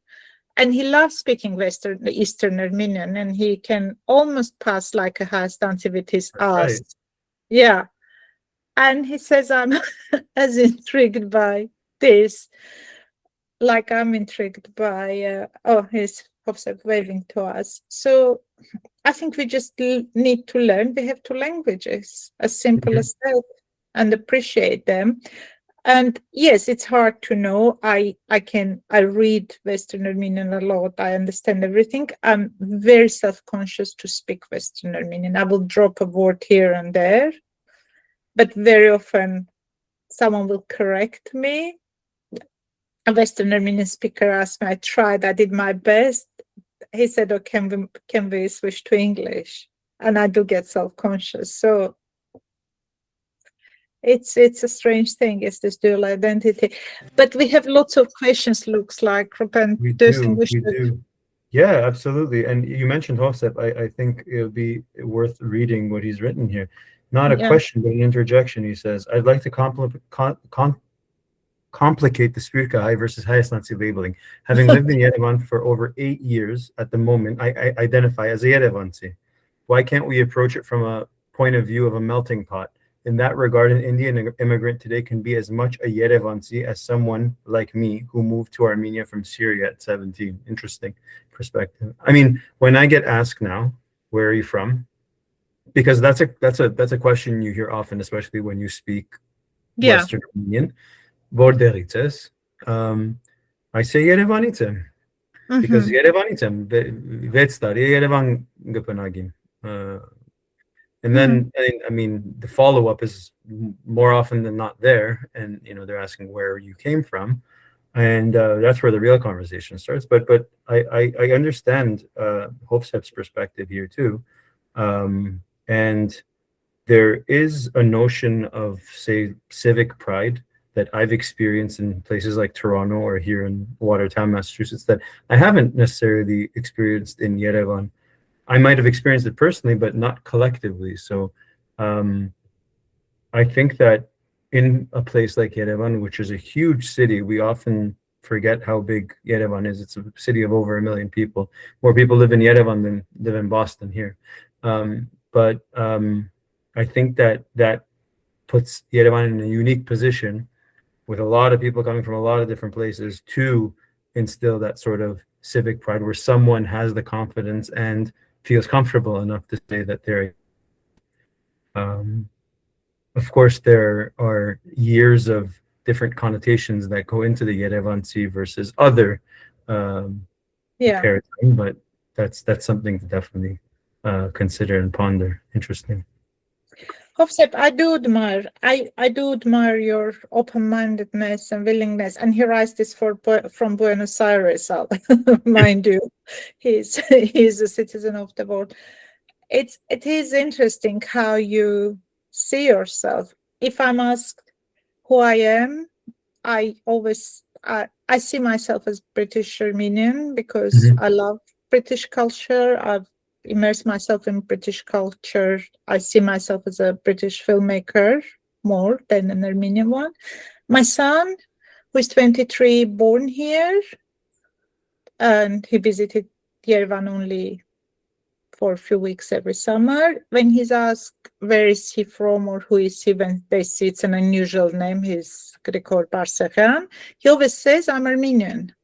And he loves speaking Eastern Armenian, and he can almost pass like a Hayastantsi with his ass. Yeah. And he says, I'm as intrigued by this, like I'm intrigued by, he's Hofsep waving to us. So I think we just need to learn. We have two languages, as simple as that, and appreciate them. And yes, it's hard to know. I read Western Armenian a lot. I understand everything. I'm very self-conscious to speak Western Armenian. I will drop a word here and there, but very often someone will correct me. A Western Armenian speaker asked me, I tried, I did my best. He said, oh, can we switch to English? And I do get self-conscious. So it's a strange thing, it's this dual identity. But we have lots of questions, looks like. Rupen, we do. Yeah, absolutely. And you mentioned Hofsep. I think it would be worth reading what he's written here. Not a question, but an interjection. He says, I'd like to complicate the Spyurkahay versus Hayastantsi labeling. Having lived in Yerevan for over 8 years at the moment, I identify as a Yerevansi. Why can't we approach it from a point of view of a melting pot? in that regard, an Indian immigrant today can be as much a Yerevansi as someone like me who moved to Armenia from Syria at 17. Interesting perspective. I mean, when I get asked now, where are you from? Because that's a question you hear often, especially when you speak Western Armenian. Vorderitsas. I say Yerevanitem. Because Yerevanitem, Vetstari, Yerevan Gapanagim. And then, I mean, the follow-up is more often than not there, and they're asking where you came from, and that's where the real conversation starts. But I understand Hofstad's perspective here too, and there is a notion of, say, civic pride that I've experienced in places like Toronto or here in Watertown, Massachusetts, that I haven't necessarily experienced in Yerevan. I might have experienced it personally, but not collectively. So I think that in a place like Yerevan, which is a huge city, we often forget how big Yerevan is. It's a city of over 1 million people. More people live in Yerevan than live in Boston here. But I think that puts Yerevan in a unique position with a lot of people coming from a lot of different places to instill that sort of civic pride where someone has the confidence and feels comfortable enough to say that they're. Of course, there are years of different connotations that go into the Yerevansi versus other paradigm, but that's something to definitely consider and ponder. Interesting. Hofstad, I do admire your open-mindedness and willingness, and he writes this from Buenos Aires, mind you. He's a citizen of the world. It is interesting how you see yourself. If I'm asked who I am, I see myself as British Armenian because I love British culture. I've immerse myself in British culture. I see myself as a British filmmaker more than an Armenian one. My son, who is 23, born here, and he visited Yerevan only for a few weeks every summer. When he's asked where is he from or who is he, when they see it's an unusual name, he's Grigor Barsaghan, he always says, I'm Armenian.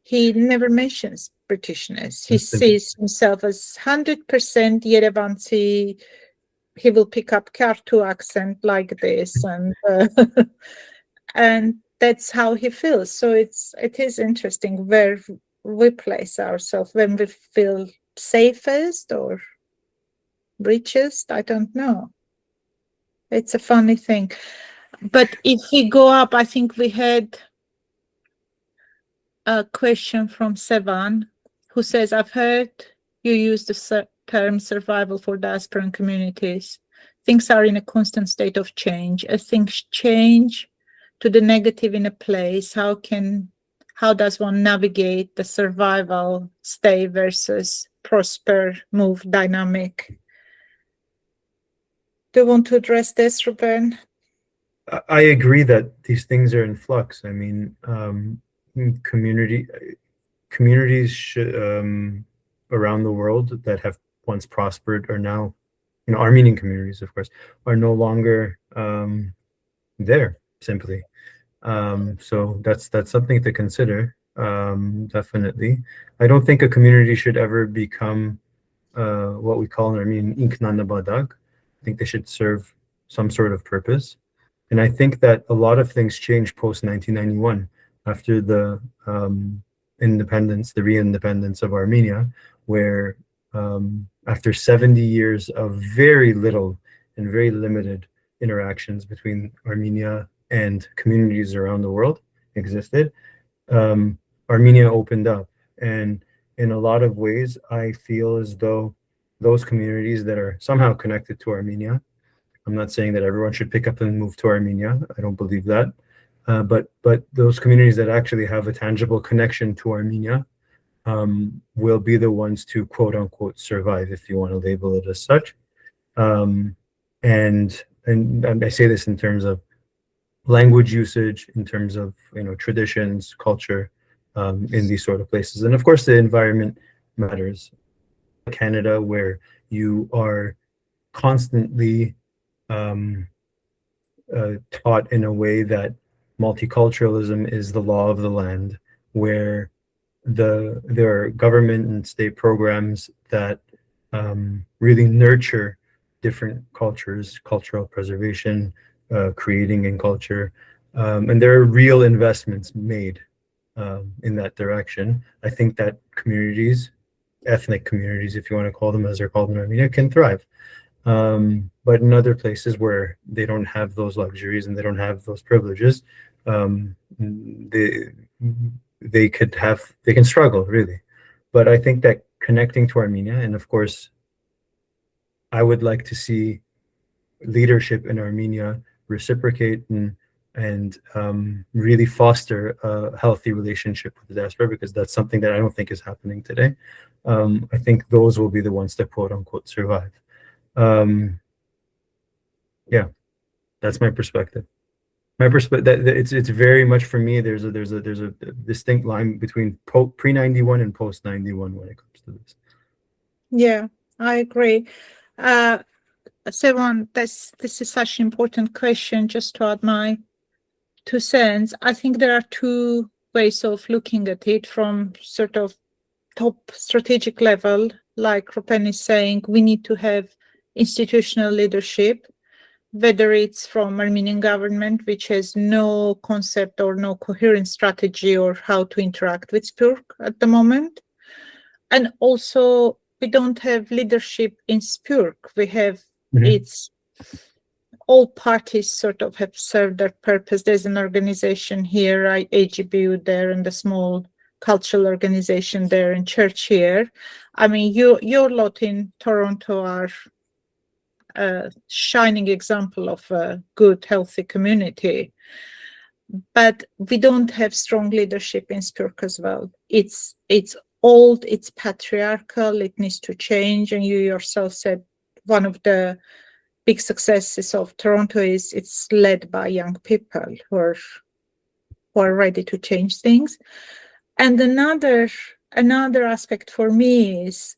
He never mentions Britishness. He sees himself as 100% Yerevansi. He will pick up Kartu accent like this, and that's how he feels. So it is interesting where we place ourselves when we feel safest or richest. I don't know. It's a funny thing. But if we go up, I think we had a question from Sevan, who says, I've heard you use the term survival for diasporan communities. Things are in a constant state of change. As things change to the negative in a place, how does one navigate the survival, stay versus prosper, move dynamic? Do you want to address this, Rupen? I agree that these things are in flux. I mean, communities around the world that have once prospered are now, Armenian communities, of course, are no longer there, simply. So that's something to consider, definitely. I don't think a community should ever become what we call in Armenian inknanabadag. I think they should serve some sort of purpose. And I think that a lot of things changed post-1991 after the independence, the re-independence of Armenia, where after 70 years of very little and very limited interactions between Armenia and communities around the world existed, Armenia opened up. And in a lot of ways, I feel as though those communities that are somehow connected to Armenia, I'm not saying that everyone should pick up and move to Armenia. I don't believe that. But those communities that actually have a tangible connection to Armenia will be the ones to quote unquote survive, if you want to label it as such. And I say this in terms of language usage, in terms of traditions, culture, in these sort of places. And of course, the environment matters. Canada, where you are constantly taught in a way that multiculturalism is the law of the land, where there are government and state programs that really nurture different cultures, cultural preservation, creating in culture, and there are real investments made in that direction. I think that communities, ethnic communities, if you want to call them as they're called in Armenia, can thrive. But in other places where they don't have those luxuries and they don't have those privileges, they can struggle really. But I think that connecting to Armenia, and of course, I would like to see leadership in Armenia reciprocate and really foster a healthy relationship with the diaspora, because that's something that I don't think is happening today. I think those will be the ones that quote unquote survive. Yeah, that's my perspective. It's very much for me. There's a distinct line between pre-91 and post-91 when it comes to this. Yeah, I agree. Sevan, this is such an important question. Just to add my 2 cents, I think there are two ways of looking at it from sort of top strategic level. Like Rupen is saying, we need to have institutional leadership, whether it's from Armenian government, which has no concept or no coherent strategy or how to interact with Spyurk at the moment. And also, we don't have leadership in Spyurk. We have it's all parties sort of have served their purpose. There's an organization here, AGBU there, and a small cultural organization there, and church here. I mean, your lot in Toronto are a shining example of a good, healthy community. But we don't have strong leadership in Spyurk as well. It's old, it's patriarchal, it needs to change. And you yourself said one of the big successes of Toronto is it's led by young people who are ready to change things. And another aspect for me is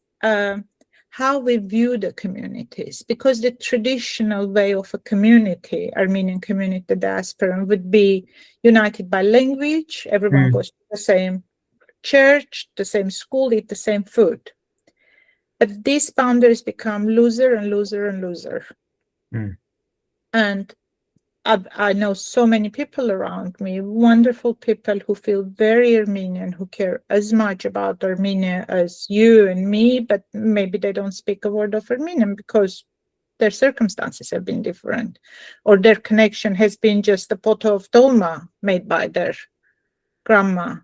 how we view the communities, because the traditional way of a community, Armenian community, the diaspora, would be united by language. Everyone goes to the same church, the same school, eat the same food. But these boundaries become looser and looser and looser. And I know so many people around me, wonderful people who feel very Armenian, who care as much about Armenia as you and me, but maybe they don't speak a word of Armenian because their circumstances have been different, or their connection has been just a pot of dolma made by their grandma.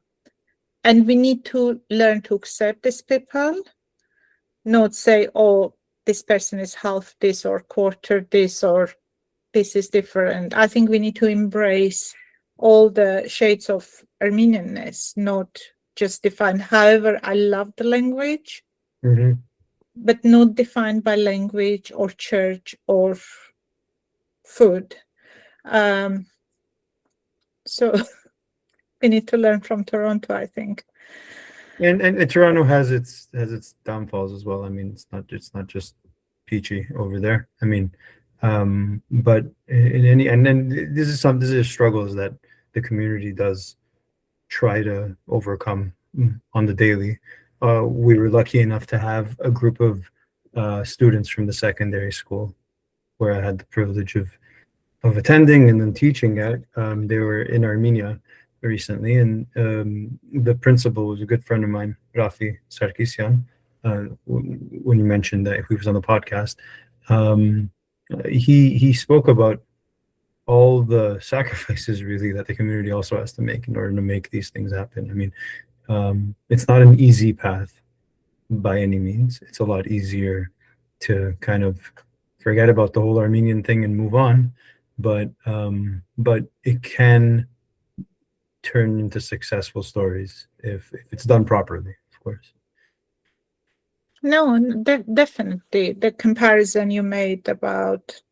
And we need to learn to accept these people, not say, oh, this person is half this or quarter this or this is different. I think we need to embrace all the shades of Armenianness, not just define. However, I love the language, but not defined by language or church or food. So we need to learn from Toronto, I think. And Toronto has its downfalls as well. I mean, it's not just peachy over there. I mean, but this is a struggle that the community does try to overcome on the daily. We were lucky enough to have a group of students from the secondary school where I had the privilege of attending and then teaching at. They were in Armenia recently, and the principal was a good friend of mine, Rafi Sarkisian. When you mentioned that he was on the podcast, he spoke about all the sacrifices really that the community also has to make in order to make these things happen. I mean, it's not an easy path by any means. It's a lot easier to kind of forget about the whole Armenian thing and move on, but it can turn into successful stories if it's done properly, of course. No, definitely. The comparison you made about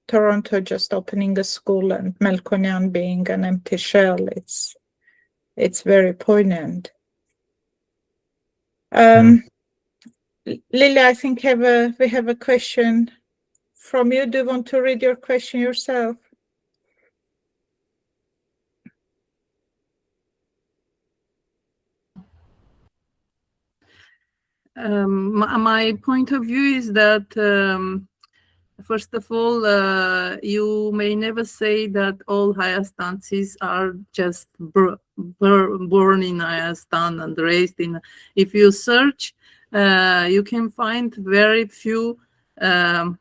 Toronto just opening a school and Melkonian being an empty shell, it's very poignant. Lily, I think we have a question from you. Do you want to read your question yourself? My point of view is that, first of all, you may never say that all Hayastantsis are just born in Hayastan and raised in. If you search, you can find very few by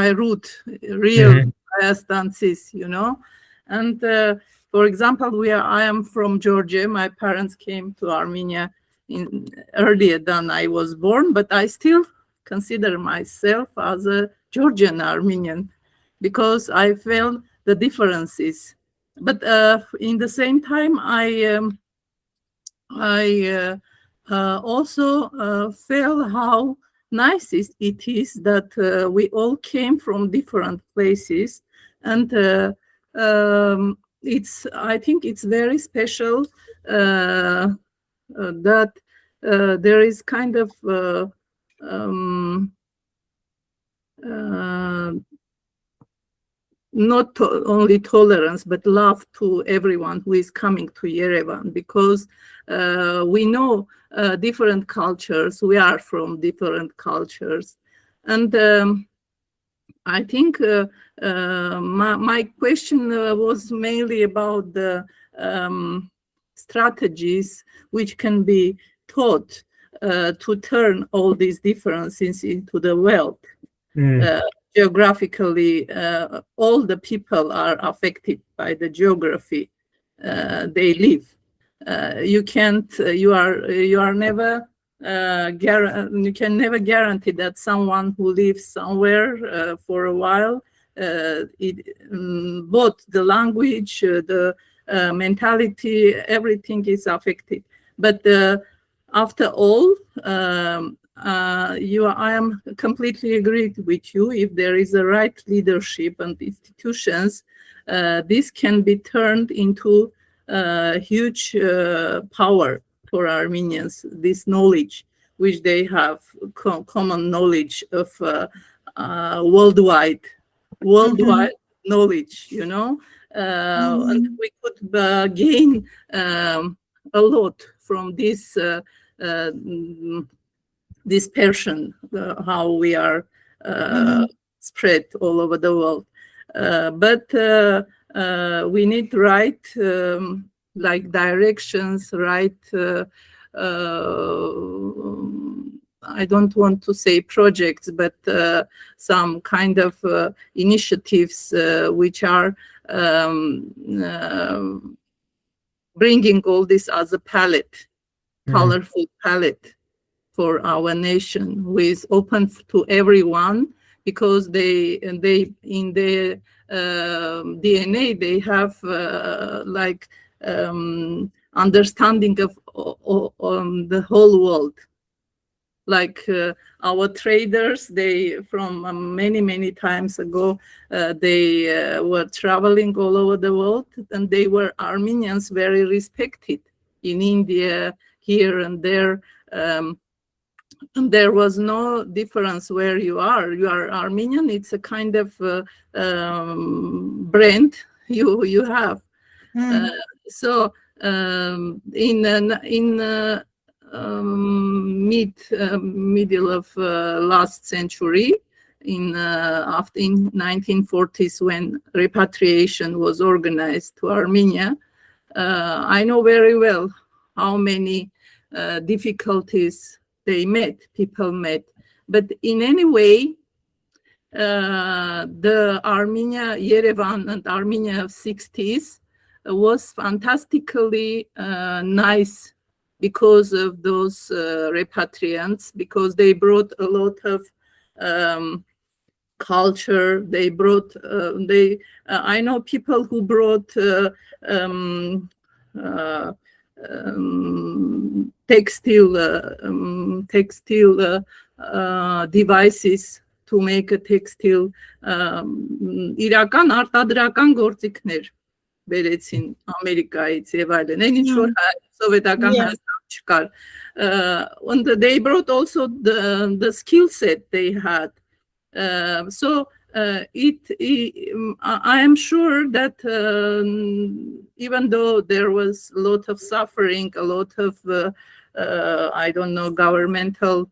root real Hayastantsis, you know. And for example, I am from Georgia. My parents came to Armenia earlier than I was born, but I still consider myself as a Georgian Armenian because I felt the differences. But in the same time, I also felt how nice it is that we all came from different places, and I think it's very special that there is kind of not only tolerance but love to everyone who is coming to Yerevan, because we know different cultures. We are from different cultures, and I think my question was mainly about the strategies which can be taught to turn all these differences into the wealth. Geographically, all the people are affected by the geography they live. You are never you can never guarantee that someone who lives somewhere for a while, both the language, the mentality, everything is affected. But after all, I am completely agreed with you. If there is a right leadership and institutions, this can be turned into huge power for Armenians. This knowledge, which they have, common knowledge of worldwide knowledge, you know, and we could gain a lot from this dispersion, how we are spread all over the world. But we need right like directions, right I don't want to say projects, but some kind of initiatives which are bringing all this as a palette, colorful palette for our nation, who is open to everyone, because they in their DNA they have like understanding of the whole world. Like our traders, they from many times ago, they were traveling all over the world, and they were Armenians very respected in India, here and there. And there was no difference where you are. You are Armenian. It's a kind of brand you have. So in middle of last century, in 1940s, when repatriation was organized to Armenia, I know very well how many difficulties people met. But in any way, the Armenia, Yerevan and Armenia of 60s was fantastically nice because of those repatriants, because they brought a lot of culture. They brought, I know people who brought textile devices to make a textile. Իրական արտադրական գործիքներ բերեցին Ամերիկայից եւ այլն։ Այն ինչ որ սովետական Հայաստան չկար. And they brought also the skill set they had. So I am sure that even though there was a lot of suffering, a lot of, I don't know, governmental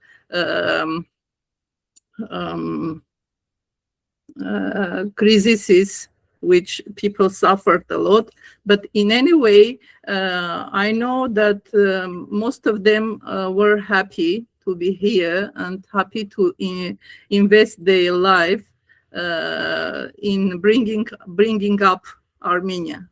crises, which people suffered a lot, but in any way, I know that most of them were happy to be here and happy to invest their life in bringing up Armenia.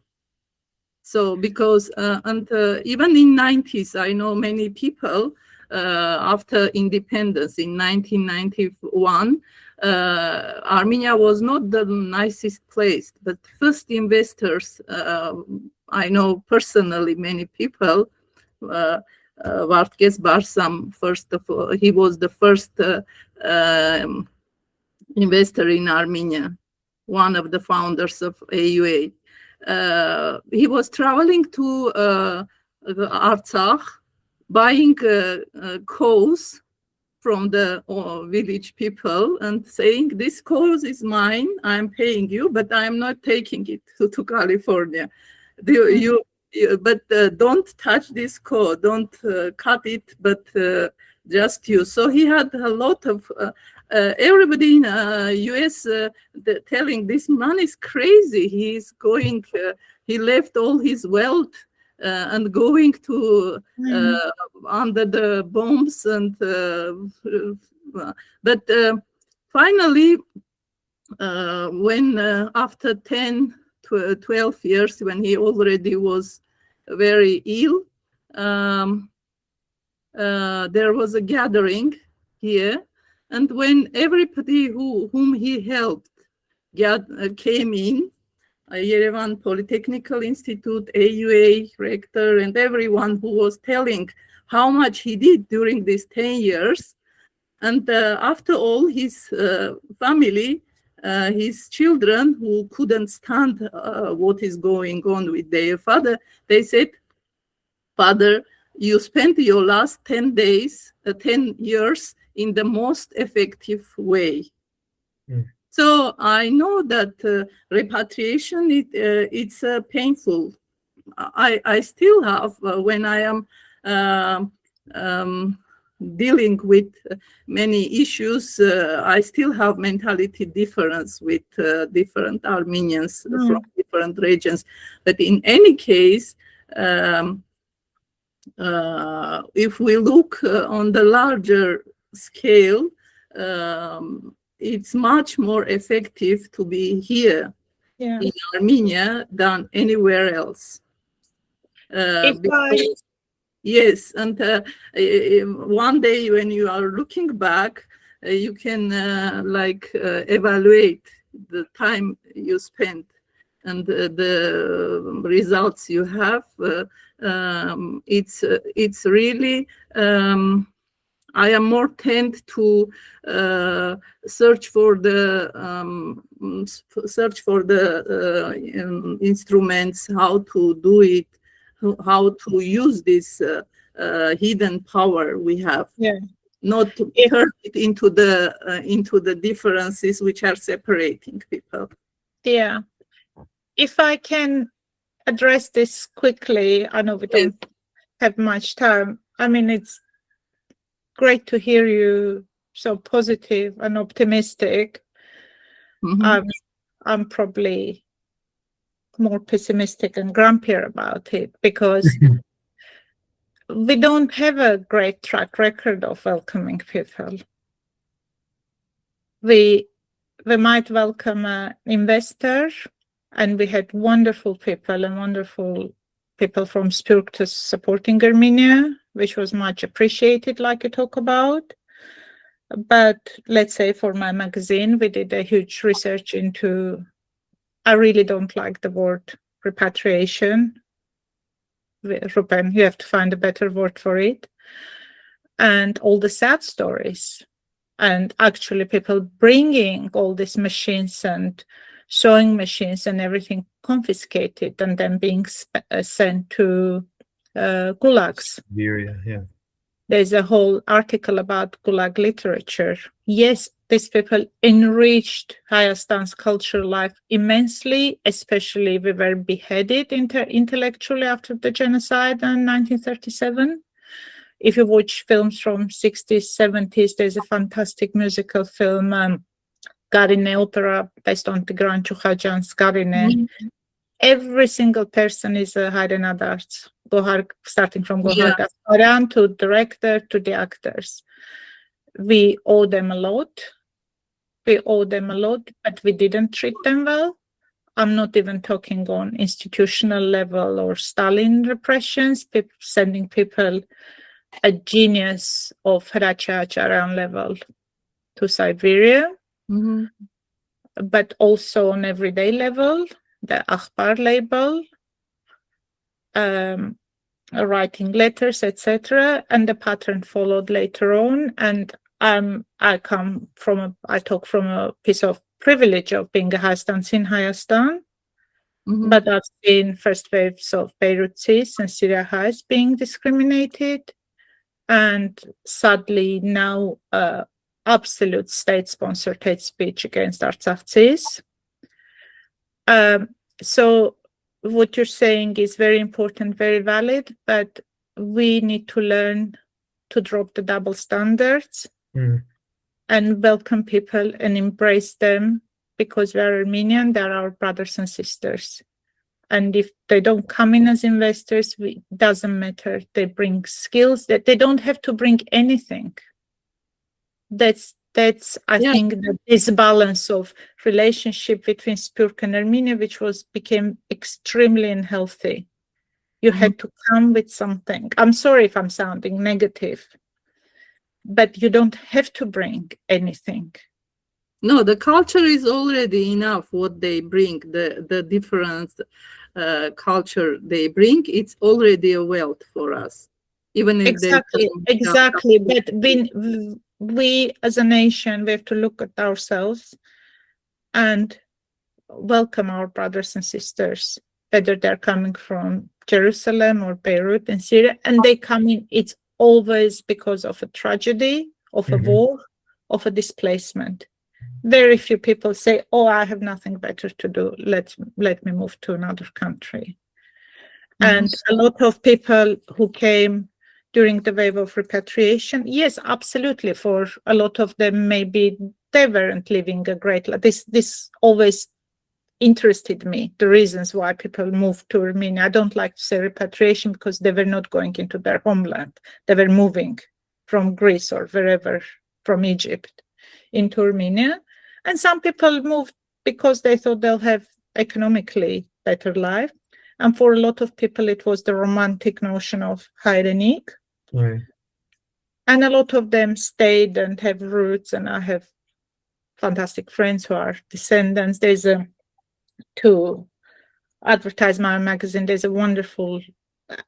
So because and even in 90s, I know many people after independence in 1991, Armenia was not the nicest place, but first investors, I know personally many people, Vartkes Barsam, first of all, he was the first investor in Armenia, one of the founders of AUA. He was traveling to Artsakh, buying cows from the village people and saying, this cause is mine, I'm paying you, but I'm not taking it to California. But don't touch this code, don't cut it, but just you. So he had a lot of, everybody in US telling this man is crazy. He's going, he left all his wealth and going to under the bombs and but finally when after 10 to 12 years, when he already was very ill, there was a gathering here, and when everybody whom he helped came in, Yerevan Polytechnical Institute, AUA, rector, and everyone who was telling how much he did during these 10 years. And after all, his family, his children who couldn't stand what is going on with their father, they said, Father, you spent your last 10 years in the most effective way. So I know that repatriation, it's painful. I still have, when I am dealing with many issues, I still have mentality difference with different Armenians from different regions. But in any case, if we look on the larger scale, it's much more effective to be here in Armenia than anywhere else. Yes, and one day when you are looking back, you can evaluate the time you spent and the results you have. It's really. I am more tend to search for the instruments, how to do it, how to use this hidden power we have, not to turn it into the differences which are separating people. Yeah, if I can address this quickly, I know we don't have much time. I mean, it's great to hear you so positive and optimistic. I'm probably more pessimistic and grumpier about it because we don't have a great track record of welcoming people. We might welcome an investor, and we had wonderful people from Spyurk supporting Armenia, which was much appreciated, like you talk about. But let's say for my magazine, we did a huge research into, I really don't like the word repatriation. Rupen, you have to find a better word for it. And all the sad stories. And actually people bringing all these machines and sewing machines and everything confiscated and then being sent to gulags. Yeah. There's a whole article about Gulag literature. Yes, these people enriched Hayastan's cultural life immensely, especially we were beheaded intellectually after the genocide in 1937. If you watch films from 60s, 70s, there's a fantastic musical film, Garine opera, based on Tigran Chukhajan's Garine. Every single person is a Hayrenaad arts. Starting from Gohar Gasparyan to director to the actors. We owe them a lot. But we didn't treat them well. I'm not even talking on institutional level or Stalin repressions, sending people a genius of Hracha level to Siberia, but also on everyday level, the Akhbar label, writing letters, etc. And the pattern followed later on. And I talk from a piece of privilege of being a Hayastantsi in Hayastan, but I've seen first waves of Beirutsis and Spyurkahayers being discriminated, and sadly now absolute state-sponsored hate speech against Artsakhtsis. So what you're saying is very important, very valid, but we need to learn to drop the double standards and welcome people and embrace them, because we are Armenian, they're our brothers and sisters. And if they don't come in as investors, it doesn't matter. They bring skills that they don't have to bring anything. That's I think that this balance of relationship between Spyurk and Armenia, which became extremely unhealthy. You had to come with something. I'm sorry if I'm sounding negative, but you don't have to bring anything. No, the culture is already enough. What they bring, the different culture they bring, it's already a wealth for us. Even if exactly. But we as a nation, we have to look at ourselves and welcome our brothers and sisters, whether they're coming from Jerusalem or Beirut in Syria, and they come in, it's always because of a tragedy, of a war, of a displacement. Very few people say, oh, I have nothing better to do, let me move to another country. And a lot of people who came during the wave of repatriation, yes, absolutely, for a lot of them, maybe they weren't living a great life. This always interested me, the reasons why people moved to Armenia. I don't like to say repatriation because they were not going into their homeland. They were moving from Greece or wherever, from Egypt into Armenia. And some people moved because they thought they'll have economically better life. And for a lot of people, it was the romantic notion of HyeConnect. Right. And a lot of them stayed and have roots. And I have fantastic friends who are descendants. There's to advertise my magazine, there's a wonderful,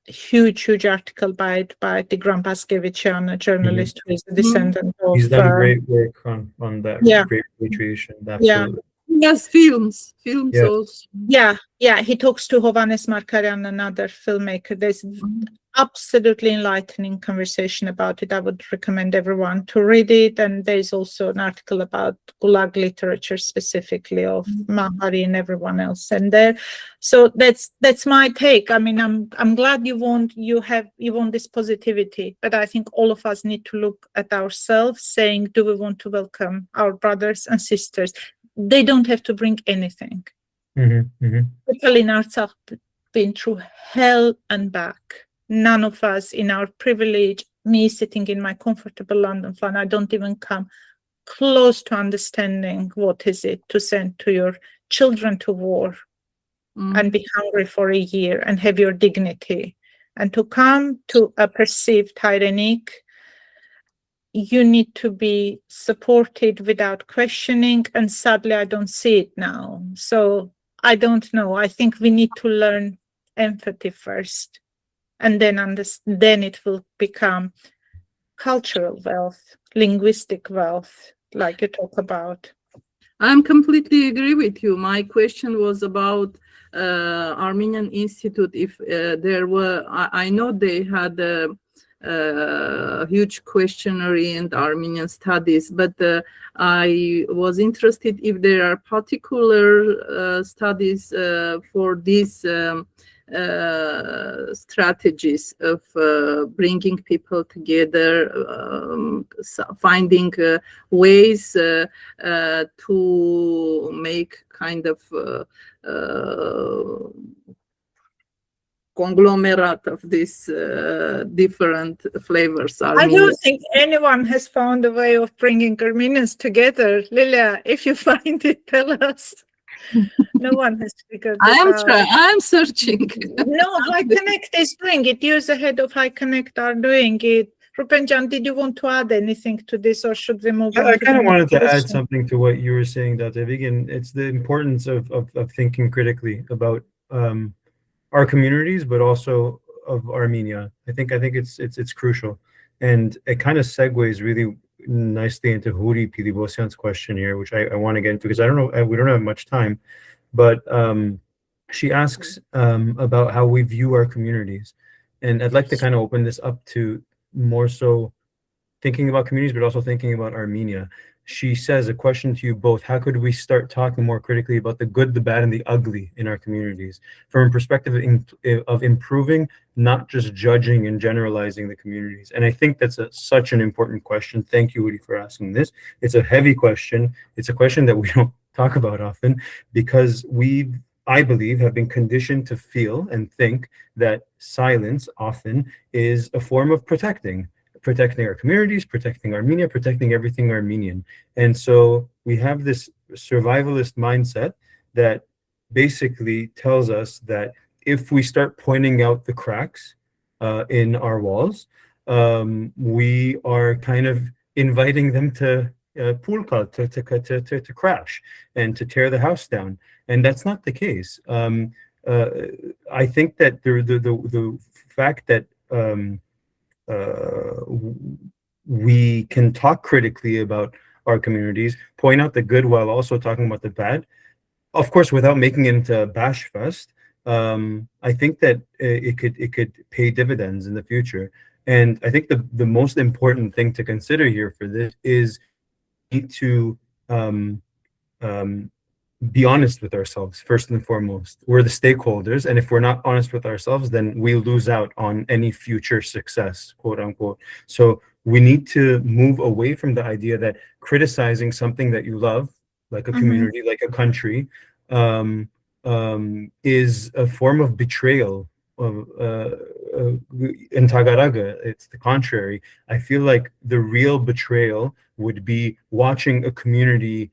huge article by Tigran Paskevician, a journalist who is a descendant of... He's done great work on that great repatriation. Absolutely. Yes, films also. Yeah, he talks to Hovannes Markaryan, another filmmaker. There's absolutely enlightening conversation about it. I would recommend everyone to read it. And there's also an article about Gulag literature, specifically of Mahari and everyone else. And there, so that's my take. I mean, I'm glad you want this positivity, but I think all of us need to look at ourselves, saying, do we want to welcome our brothers and sisters? They don't have to bring anything. People in Artsakh have been through hell and back. None of us in our privilege, me sitting in my comfortable London flat, I don't even come close to understanding what is it to send to your children to war and be hungry for a year and have your dignity. And to come to a perceived HyeConnect, you need to be supported without questioning, and sadly I don't see it now. So I don't know. I think we need to learn empathy first, and then it will become cultural wealth, linguistic wealth, like you talk about. I'm completely agree with you. My question was about Armenian Institute, if there were, I know they had a huge questionnaire in Armenian studies, but I was interested if there are particular studies for these strategies of bringing people together, finding ways to make kind of conglomerate of these different flavors. I don't think anyone has found a way of bringing Armenians together. Lilia, if you find it, tell us. No one has figured it out. I'm searching. No, HyeConnect is doing it. You, as the head of HyeConnect, are doing it. Rupen Jan, did you want to add anything to this, or should we move on? I kind of wanted to add something to what you were saying, Tatevik, and it's the importance of thinking critically about our communities, but also of Armenia. I think it's crucial, and it kind of segues really nicely into Huri Pilibosyan's question here, which I want to get into, because I don't know, we don't have much time, but she asks about how we view our communities, and I'd like to kind of open this up to more so thinking about communities, but also thinking about Armenia. She says, a question to you both: how could we start talking more critically about the good, the bad, and the ugly in our communities, from a perspective of improving, not just judging and generalizing the communities? And I think that's such an important question. Thank you, Udi, for asking this. It's a heavy question. It's a question that we don't talk about often, because I believe, have been conditioned to feel and think that silence often is a form of protecting our communities, protecting Armenia, protecting everything Armenian. And so we have this survivalist mindset that basically tells us that if we start pointing out the cracks in our walls, we are kind of inviting them to pulka, to crash and to tear the house down. And that's not the case. I think that the fact that we can talk critically about our communities, point out the good while also talking about the bad, of course, without making it into a bash fest. I think that it could pay dividends in the future. And I think the most important thing to consider here for this is to be honest with ourselves first and foremost. We're the stakeholders, and if we're not honest with ourselves, then we lose out on any future success, quote unquote. So we need to move away from the idea that criticizing something that you love, like a community, like a country, is a form of betrayal. In Tagaraga, it's the contrary. I feel like the real betrayal would be watching a community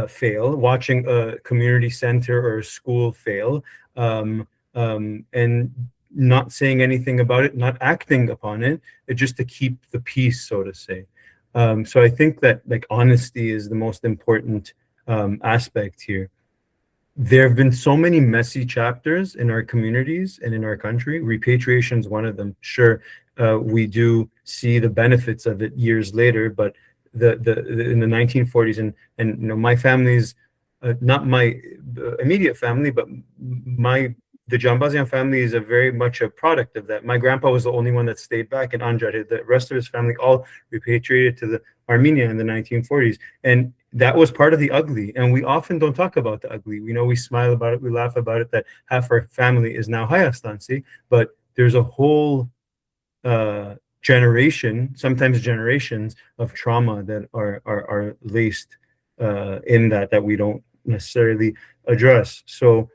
fail, watching a community center or a school fail, and not saying anything about it, not acting upon it, just to keep the peace, so to say. So I think that like honesty is the most important aspect here. There have been so many messy chapters in our communities and in our country. Repatriation is one of them. Sure, we do see the benefits of it years later, but in the 1940s, and you know, my family's not my immediate family, but the Janbazian family is very much a product of that. My grandpa was the only one that stayed back in Anjar. The rest of his family all repatriated to Armenia in the 1940s, and that was part of the ugly. And we often don't talk about the ugly. We know, we smile about it, we laugh about it, that half our family is now Hayastantsi, but there's a whole generation, sometimes generations of trauma that are laced in that we don't necessarily address. So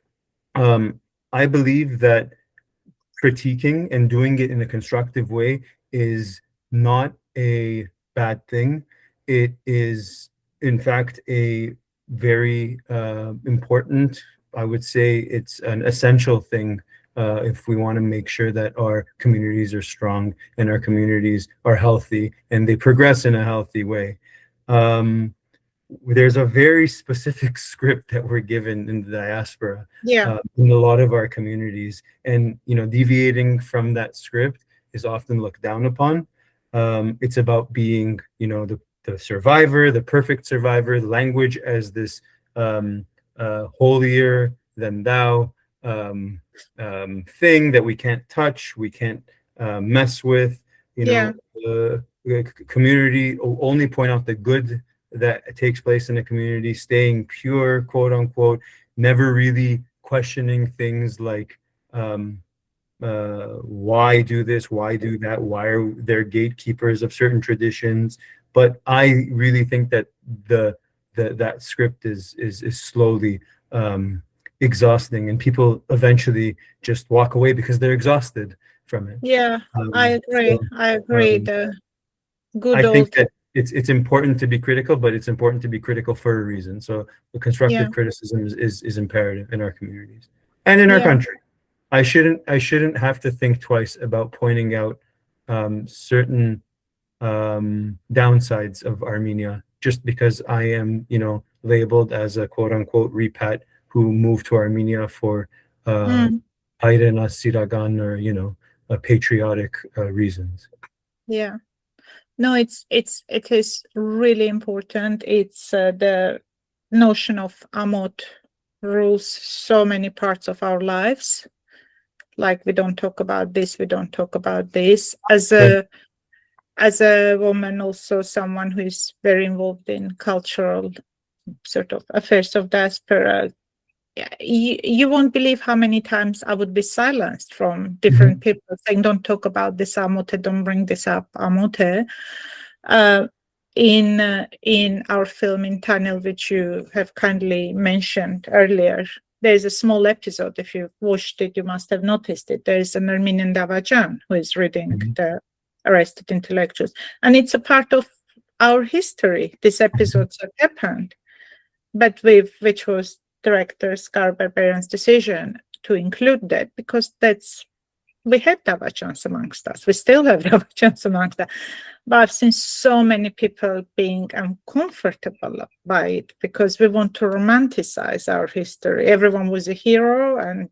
I believe that critiquing and doing it in a constructive way is not a bad thing. It is, in fact, a very important, I would say it's an essential thing if we want to make sure that our communities are strong and our communities are healthy and they progress in a healthy way. There's a very specific script that we're given in the diaspora, in a lot of our communities, and you know, deviating from that script is often looked down upon. It's about being, you know, the survivor, the perfect survivor, language as this holier than thou, thing that we can't touch, we can't mess with. You know, the community only point out the good that takes place in a community, staying pure, quote unquote, never really questioning things like why do this, why do that, why are there gatekeepers of certain traditions. But I really think that that script is slowly exhausting, and people eventually just walk away because they're exhausted from it. Yeah, I agree. So, I agree. The good I old. think that it's important to be critical, but it's important to be critical for a reason. So the constructive criticism is imperative in our communities and in our country. I shouldn't have to think twice about pointing out certain downsides of Armenia just because I am, you know, labeled as a quote unquote repat who moved to Armenia for Hayrena Siragan, or, you know, patriotic reasons. Yeah. No, it is really important. It's the notion of Amot rules so many parts of our lives. Like, we don't talk about this, we don't talk about this. As a woman, also someone who is very involved in cultural sort of affairs of diaspora, you won't believe how many times I would be silenced from different people saying, don't talk about this Amote, don't bring this up, Amote. In our film in Tunnel, which you have kindly mentioned earlier, there's a small episode. If you've watched it, you must have noticed it. There's an Armenian Davajan who is reading the arrested intellectuals. And it's a part of our history. These episodes have happened. But which was director Scar-Barbarian's decision to include that, because we have Davajans amongst us. We still have Davajans amongst us. But I've seen so many people being uncomfortable by it because we want to romanticize our history. Everyone was a hero and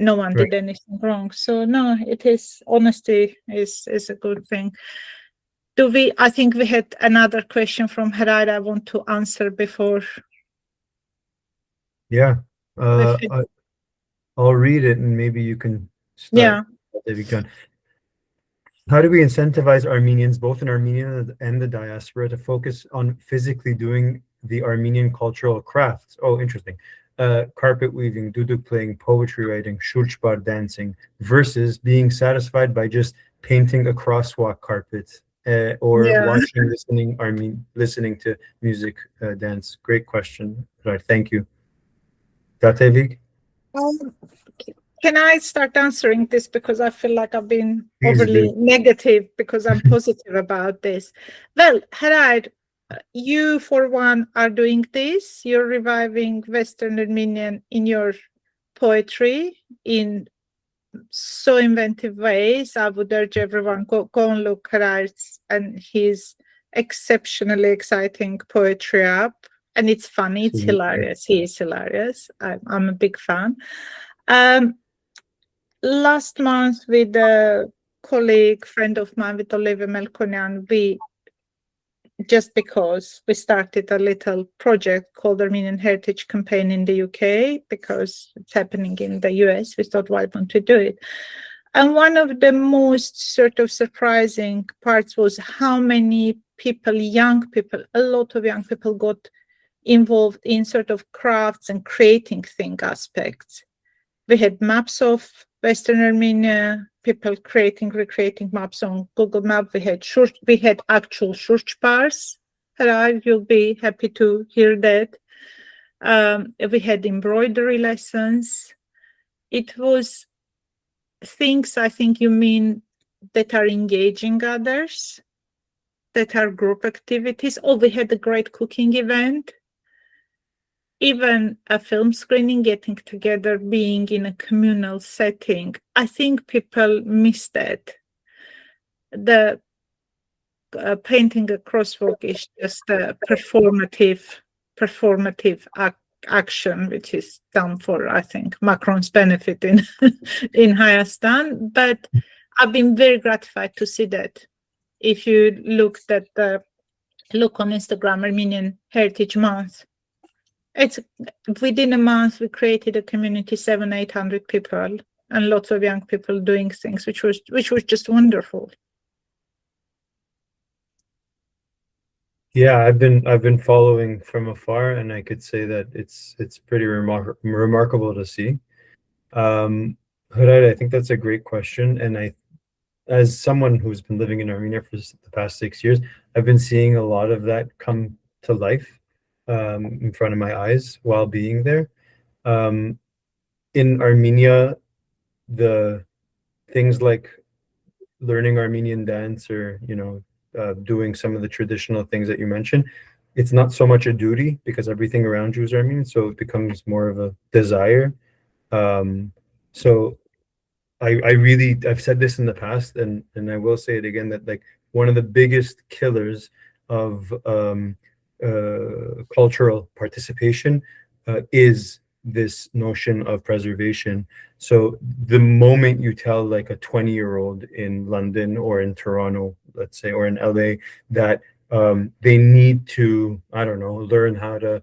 no one did anything wrong. So no, it is, honesty is a good thing. I think we had another question from Harada I want to answer before. Yeah, I'll read it and maybe you can start. Yeah. How do we incentivize Armenians, both in Armenia and the diaspora, to focus on physically doing the Armenian cultural crafts? Oh, interesting. Carpet weaving, duduk playing, poetry writing, shurchbar dancing, versus being satisfied by just painting a crosswalk carpet or watching, listening to music, dance. Great question. Right, thank you. Tatevik? Can I start answering this, because I feel like I've been overly negative because I'm positive about this? Well, Harad, you for one are doing this. You're reviving Western Armenian in your poetry in so inventive ways. I would urge everyone go and look Harad and his exceptionally exciting poetry up. And it's funny, it's hilarious. He is hilarious. I'm a big fan. Last month, with a colleague, friend of mine, with Olivia Melkonian, just because we started a little project called Armenian Heritage Campaign in the UK, because it's happening in the US, we thought, why don't we do it? And one of the most sort of surprising parts was how many people, young people, a lot of young people got involved in sort of crafts and creating thing aspects. We had maps of Western Armenia, people recreating maps on Google Maps. We had actual shurchbars. You'll be happy to hear that. We had embroidery lessons. It was things, I think you mean, that are engaging others, that are group activities. Oh, we had a great cooking event. Even a film screening, getting together, being in a communal setting. I think people miss that. The painting a crosswalk is just a performative action, which is done for, I think, Macron's benefit in Hayastan. But I've been very gratified to see that. If you look on Instagram, Armenian Heritage Month, it's within a month we created a community, 700-800 people, and lots of young people doing things, which was just wonderful. Yeah, I've been following from afar, and I could say that it's pretty remarkable to see. Huray, I think that's a great question, and as someone who's been living in Armenia for the past 6 years, I've been seeing a lot of that come to life in front of my eyes while being there. In Armenia, the things like learning Armenian dance, or doing some of the traditional things that you mentioned, it's not so much a duty because everything around you is Armenian, so it becomes more of a desire. So I've said this in the past, and I will say it again, that like one of the biggest killers of cultural participation is this notion of preservation. So the moment you tell like a 20-year-old in London or in Toronto, let's say, or in LA, that they need to, I don't know, learn how to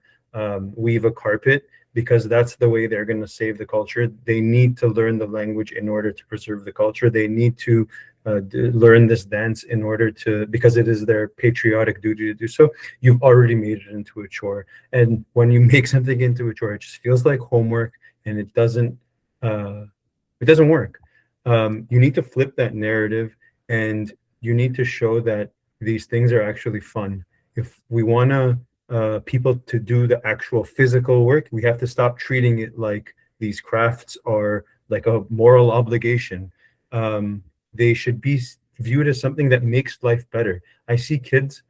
weave a carpet because that's the way they're going to save the culture. They need to learn the language in order to preserve the culture. They need to learn this dance in order to, because it is their patriotic duty to do so. You've already made it into a chore. And when you make something into a chore, it just feels like homework, and it doesn't work. You need to flip that narrative, and you need to show that these things are actually fun. If we want to people to do the actual physical work, we have to stop treating it like these crafts are like a moral obligation. They should be viewed as something that makes life better. I see kids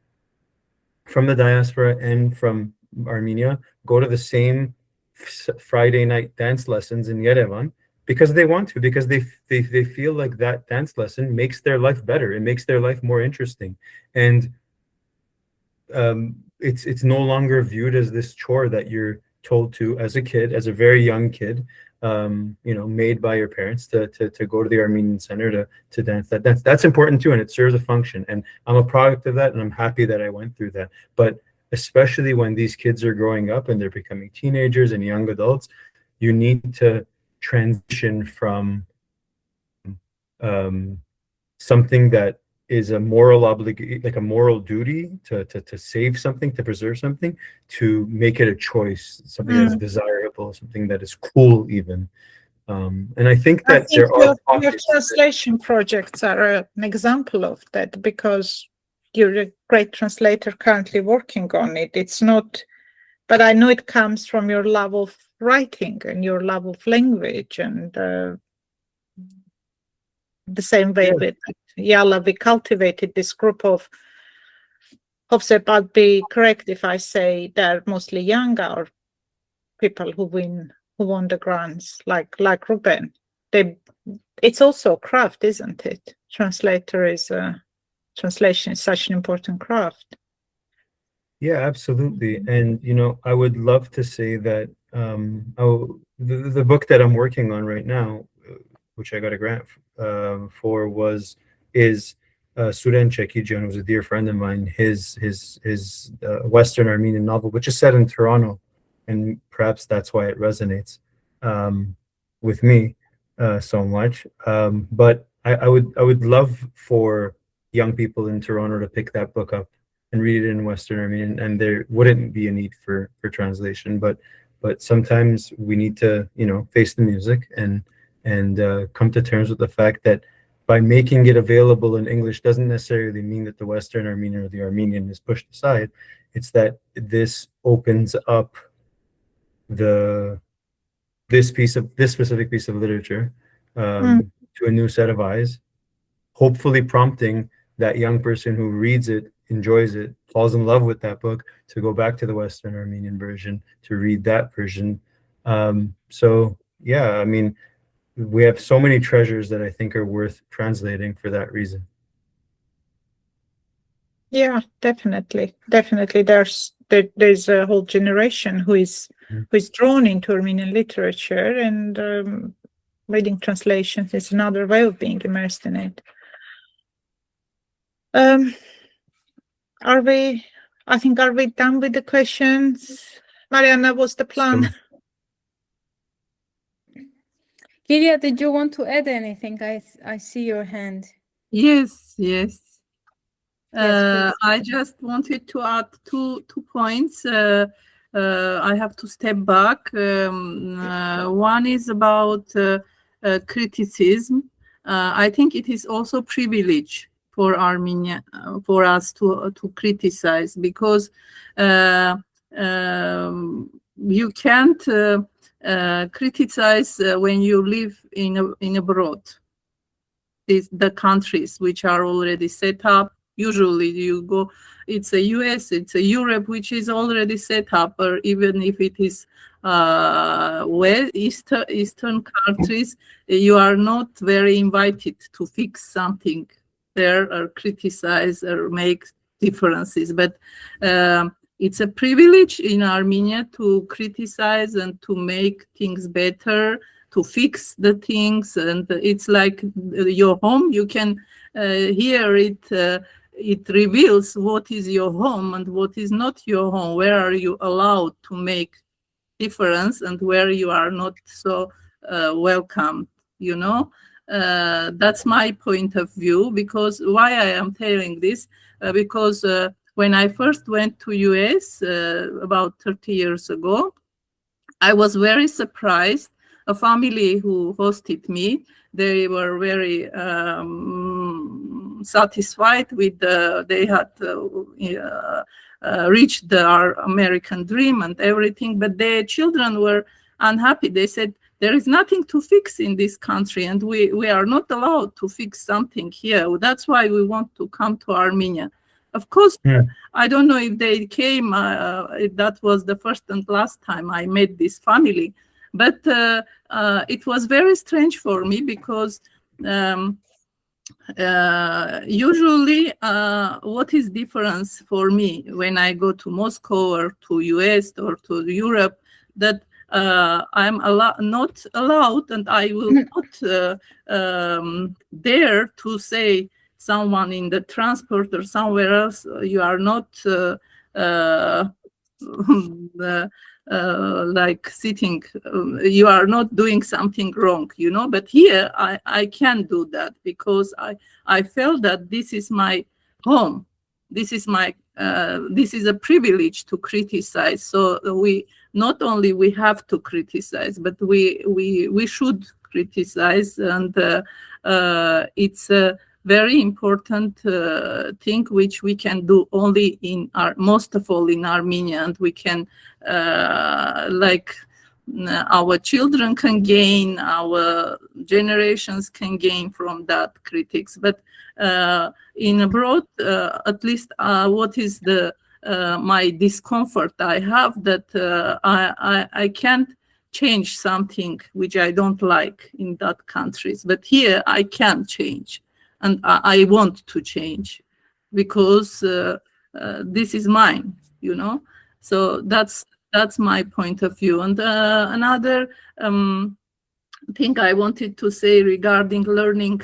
from the diaspora and from Armenia go to the same Friday night dance lessons in Yerevan because they want to, because they feel like that dance lesson makes their life better. It makes their life more interesting. And it's no longer viewed as this chore that you're told to as a kid, as a very young kid, made by your parents to go to the Armenian Center to dance. That's important too, and it serves a function. And I'm a product of that, and I'm happy that I went through that. But especially when these kids are growing up and they're becoming teenagers and young adults, you need to transition from something that is a moral obligation, like a moral duty to save something, to preserve something, to make it a choice, something that is desirable, something that is cool even. And I think that there are your translation projects are an example of that, because you're a great translator currently working on it. It's not, but I know it comes from your love of writing and your love of language, and the same way with Yala, we cultivated this group of I'll be correct if I say they're mostly younger people who won the grants, like Rupen. It's also a craft, isn't it? Translation is such an important craft. Yeah, absolutely. And I would love to say that the book that I'm working on right now, which I got a grant for, is Suren Chekijian, who's a dear friend of mine. His Western Armenian novel, which is set in Toronto, and perhaps that's why it resonates with me so much. But I would love for young people in Toronto to pick that book up and read it in Western Armenian, and there wouldn't be a need for translation. But sometimes we need to face the music and come to terms with the fact that by making it available in English doesn't necessarily mean that the Western Armenian or the Armenian is pushed aside. It's that this opens up this specific piece of literature to a new set of eyes, hopefully prompting that young person who reads it, enjoys it, falls in love with that book, to go back to the Western Armenian version, to read that version. So yeah, I mean, we have so many treasures that I think are worth translating for that reason. Yeah, definitely. There's a whole generation who is drawn into Armenian literature, and reading translations is another way of being immersed in it. Are we done with the questions? Mariana, what's the plan? Kiria, did you want to add anything? I see your hand. Yes. Yes, I just wanted to add two points. I have to step back. One is about criticism. I think it is also privilege for Armenia, for us to criticize, because you can't criticize when you live in abroad. The countries which are already set up. Usually you go, it's a US, it's a Europe, which is already set up, or even if it is Eastern countries, you are not very invited to fix something there or criticize or make differences. But it's a privilege in Armenia to criticize and to make things better, to fix the things, and it's like your home. You can hear it. It reveals what is your home and what is not your home. Where are you allowed to make difference and where you are not so welcome? You know, that's my point of view. Because why I am telling this? Because when I first went to US about 30 years ago, I was very surprised. A family who hosted me, they were very satisfied with they had reached our American dream and everything, but their children were unhappy. They said, there is nothing to fix in this country, and we are not allowed to fix something here. That's why we want to come to Armenia. Of course, I don't know if they came, if that was the first and last time I met this family. But it was very strange for me, because usually what is difference for me when I go to Moscow or to US or to Europe, that I'm not allowed, and I will not dare to say someone in the transport or somewhere else, you are not like sitting, you are not doing something wrong, you know. But here I can do that, because I felt that this is my home. This is my this is a privilege to criticize. So we not only we have to criticize, but we should criticize, and it's a very important thing which we can do only in most of all in Armenia, and we can like our children can gain, our generations can gain from that critics. But in abroad, at least what is the my discomfort I have, that I can't change something which I don't like in that countries, but here I can change, and I want to change, because this is mine, you know. So that's my point of view. And another thing I wanted to say regarding learning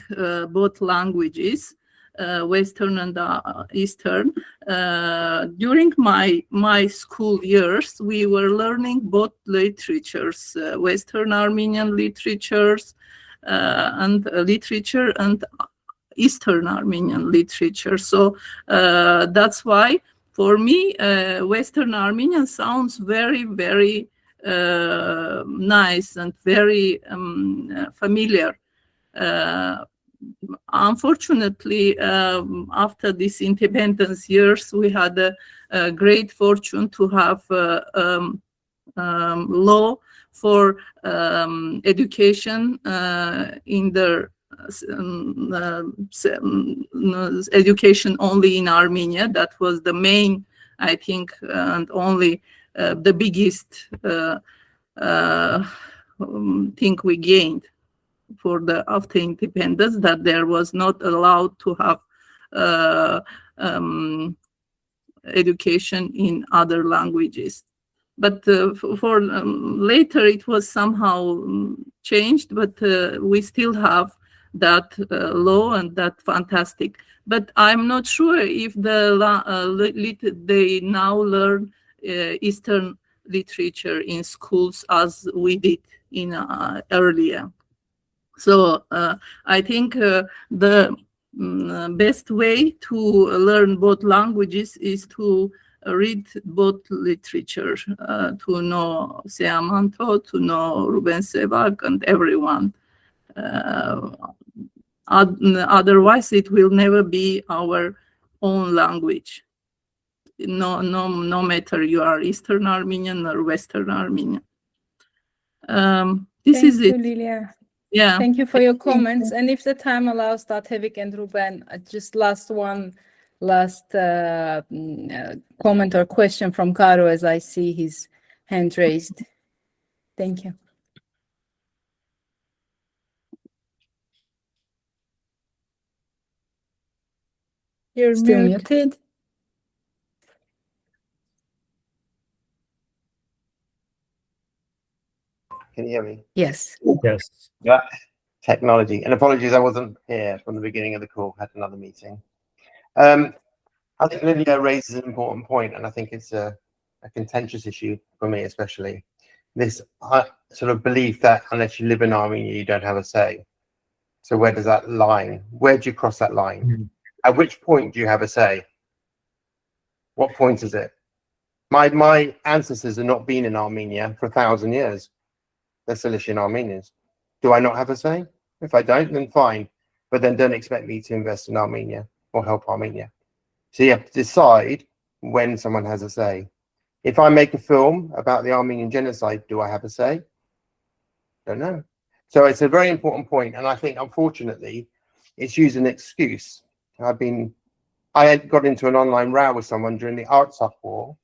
both languages, Western and Eastern. During my school years, we were learning both literatures, Western Armenian literatures and literature, and Eastern Armenian literature. So that's why for me Western Armenian sounds very, very nice and very familiar. Unfortunately, after these independence years, we had a great fortune to have law for education in the education only in Armenia. That was the main, I think, and only the biggest thing we gained for the after independence, that there was not allowed to have education in other languages. But for later it was somehow changed, but we still have that law, and that fantastic. But I'm not sure if they now learn Eastern literature in schools as we did in earlier. So I think the best way to learn both languages is to read both literature, to know Seamanto, to know Ruben Sevak and everyone. Otherwise, it will never be our own language. No matter you are Eastern Armenian or Western Armenian. This is it. Lilia. Yeah. Thank you for your comments. And if the time allows, Tatevik and Ruben, just last comment or question from Caro, as I see his hand raised. Thank you. You're Still muted. muted. Can you hear me? Yes. Yes. Yeah. Technology. And apologies, I wasn't here from the beginning of the call, had another meeting. I think Lilia raises an important point, and I think it's a contentious issue for me, especially. This sort of belief that unless you live in Armenia, you don't have a say. So where does that line? Where do you cross that line? Mm-hmm. At which point do you have a say? What point is it? My ancestors have not been in Armenia for 1,000 years. They're Cilician Armenians. Do I not have a say? If I don't, then fine. But then don't expect me to invest in Armenia or help Armenia. So you have to decide when someone has a say. If I make a film about the Armenian genocide, do I have a say? Don't know. So it's a very important point, and I think unfortunately it's used as an excuse. I had got into an online row with someone during the Artsakh war.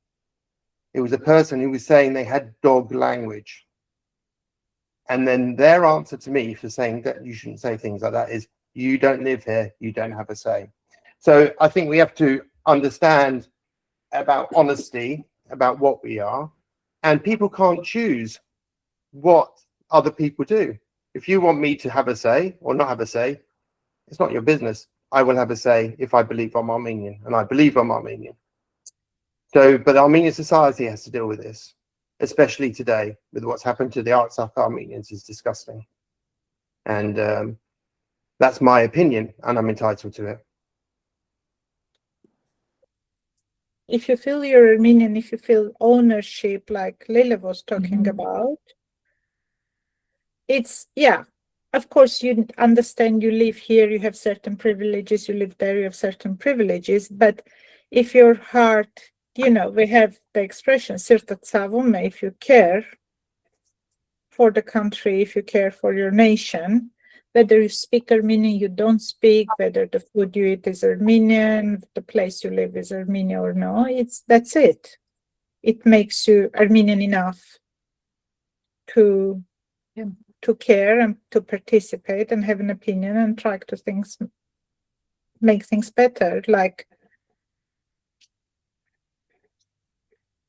It was a person who was saying they had dog language. And then their answer to me for saying that you shouldn't say things like that is, you don't live here, you don't have a say. So I think we have to understand about honesty, about what we are, and people can't choose what other people do. If you want me to have a say or not have a say, it's not your business. I will have a say if I believe I'm Armenian, and I believe I'm Armenian. So, but Armenian society has to deal with this, especially today with what's happened to the Artsakh Armenians is disgusting. And that's my opinion, and I'm entitled to it. If you feel you're Armenian, if you feel ownership, like Lila was talking about, it's, yeah, of course, you understand you live here, you have certain privileges, you live there, you have certain privileges, but if your heart, you know, we have the expression, if you care for the country, if you care for your nation, whether you speak Armenian, you don't speak, whether the food you eat is Armenian, the place you live is Armenia or no, that's it. It makes you Armenian enough to care and to participate and have an opinion and try to make things better. Like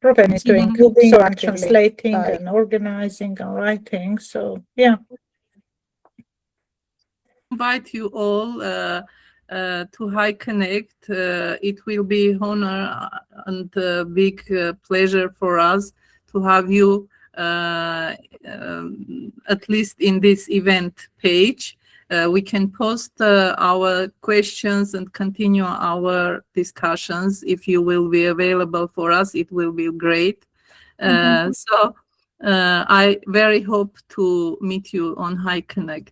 Rupen is doing, so I'm translating and organizing and writing. So yeah. Invite you all to HyeConnect. It will be an honor and a big pleasure for us to have you at least in this event page. We can post our questions and continue our discussions. If you will be available for us, it will be great. So I very hope to meet you on HyeConnect.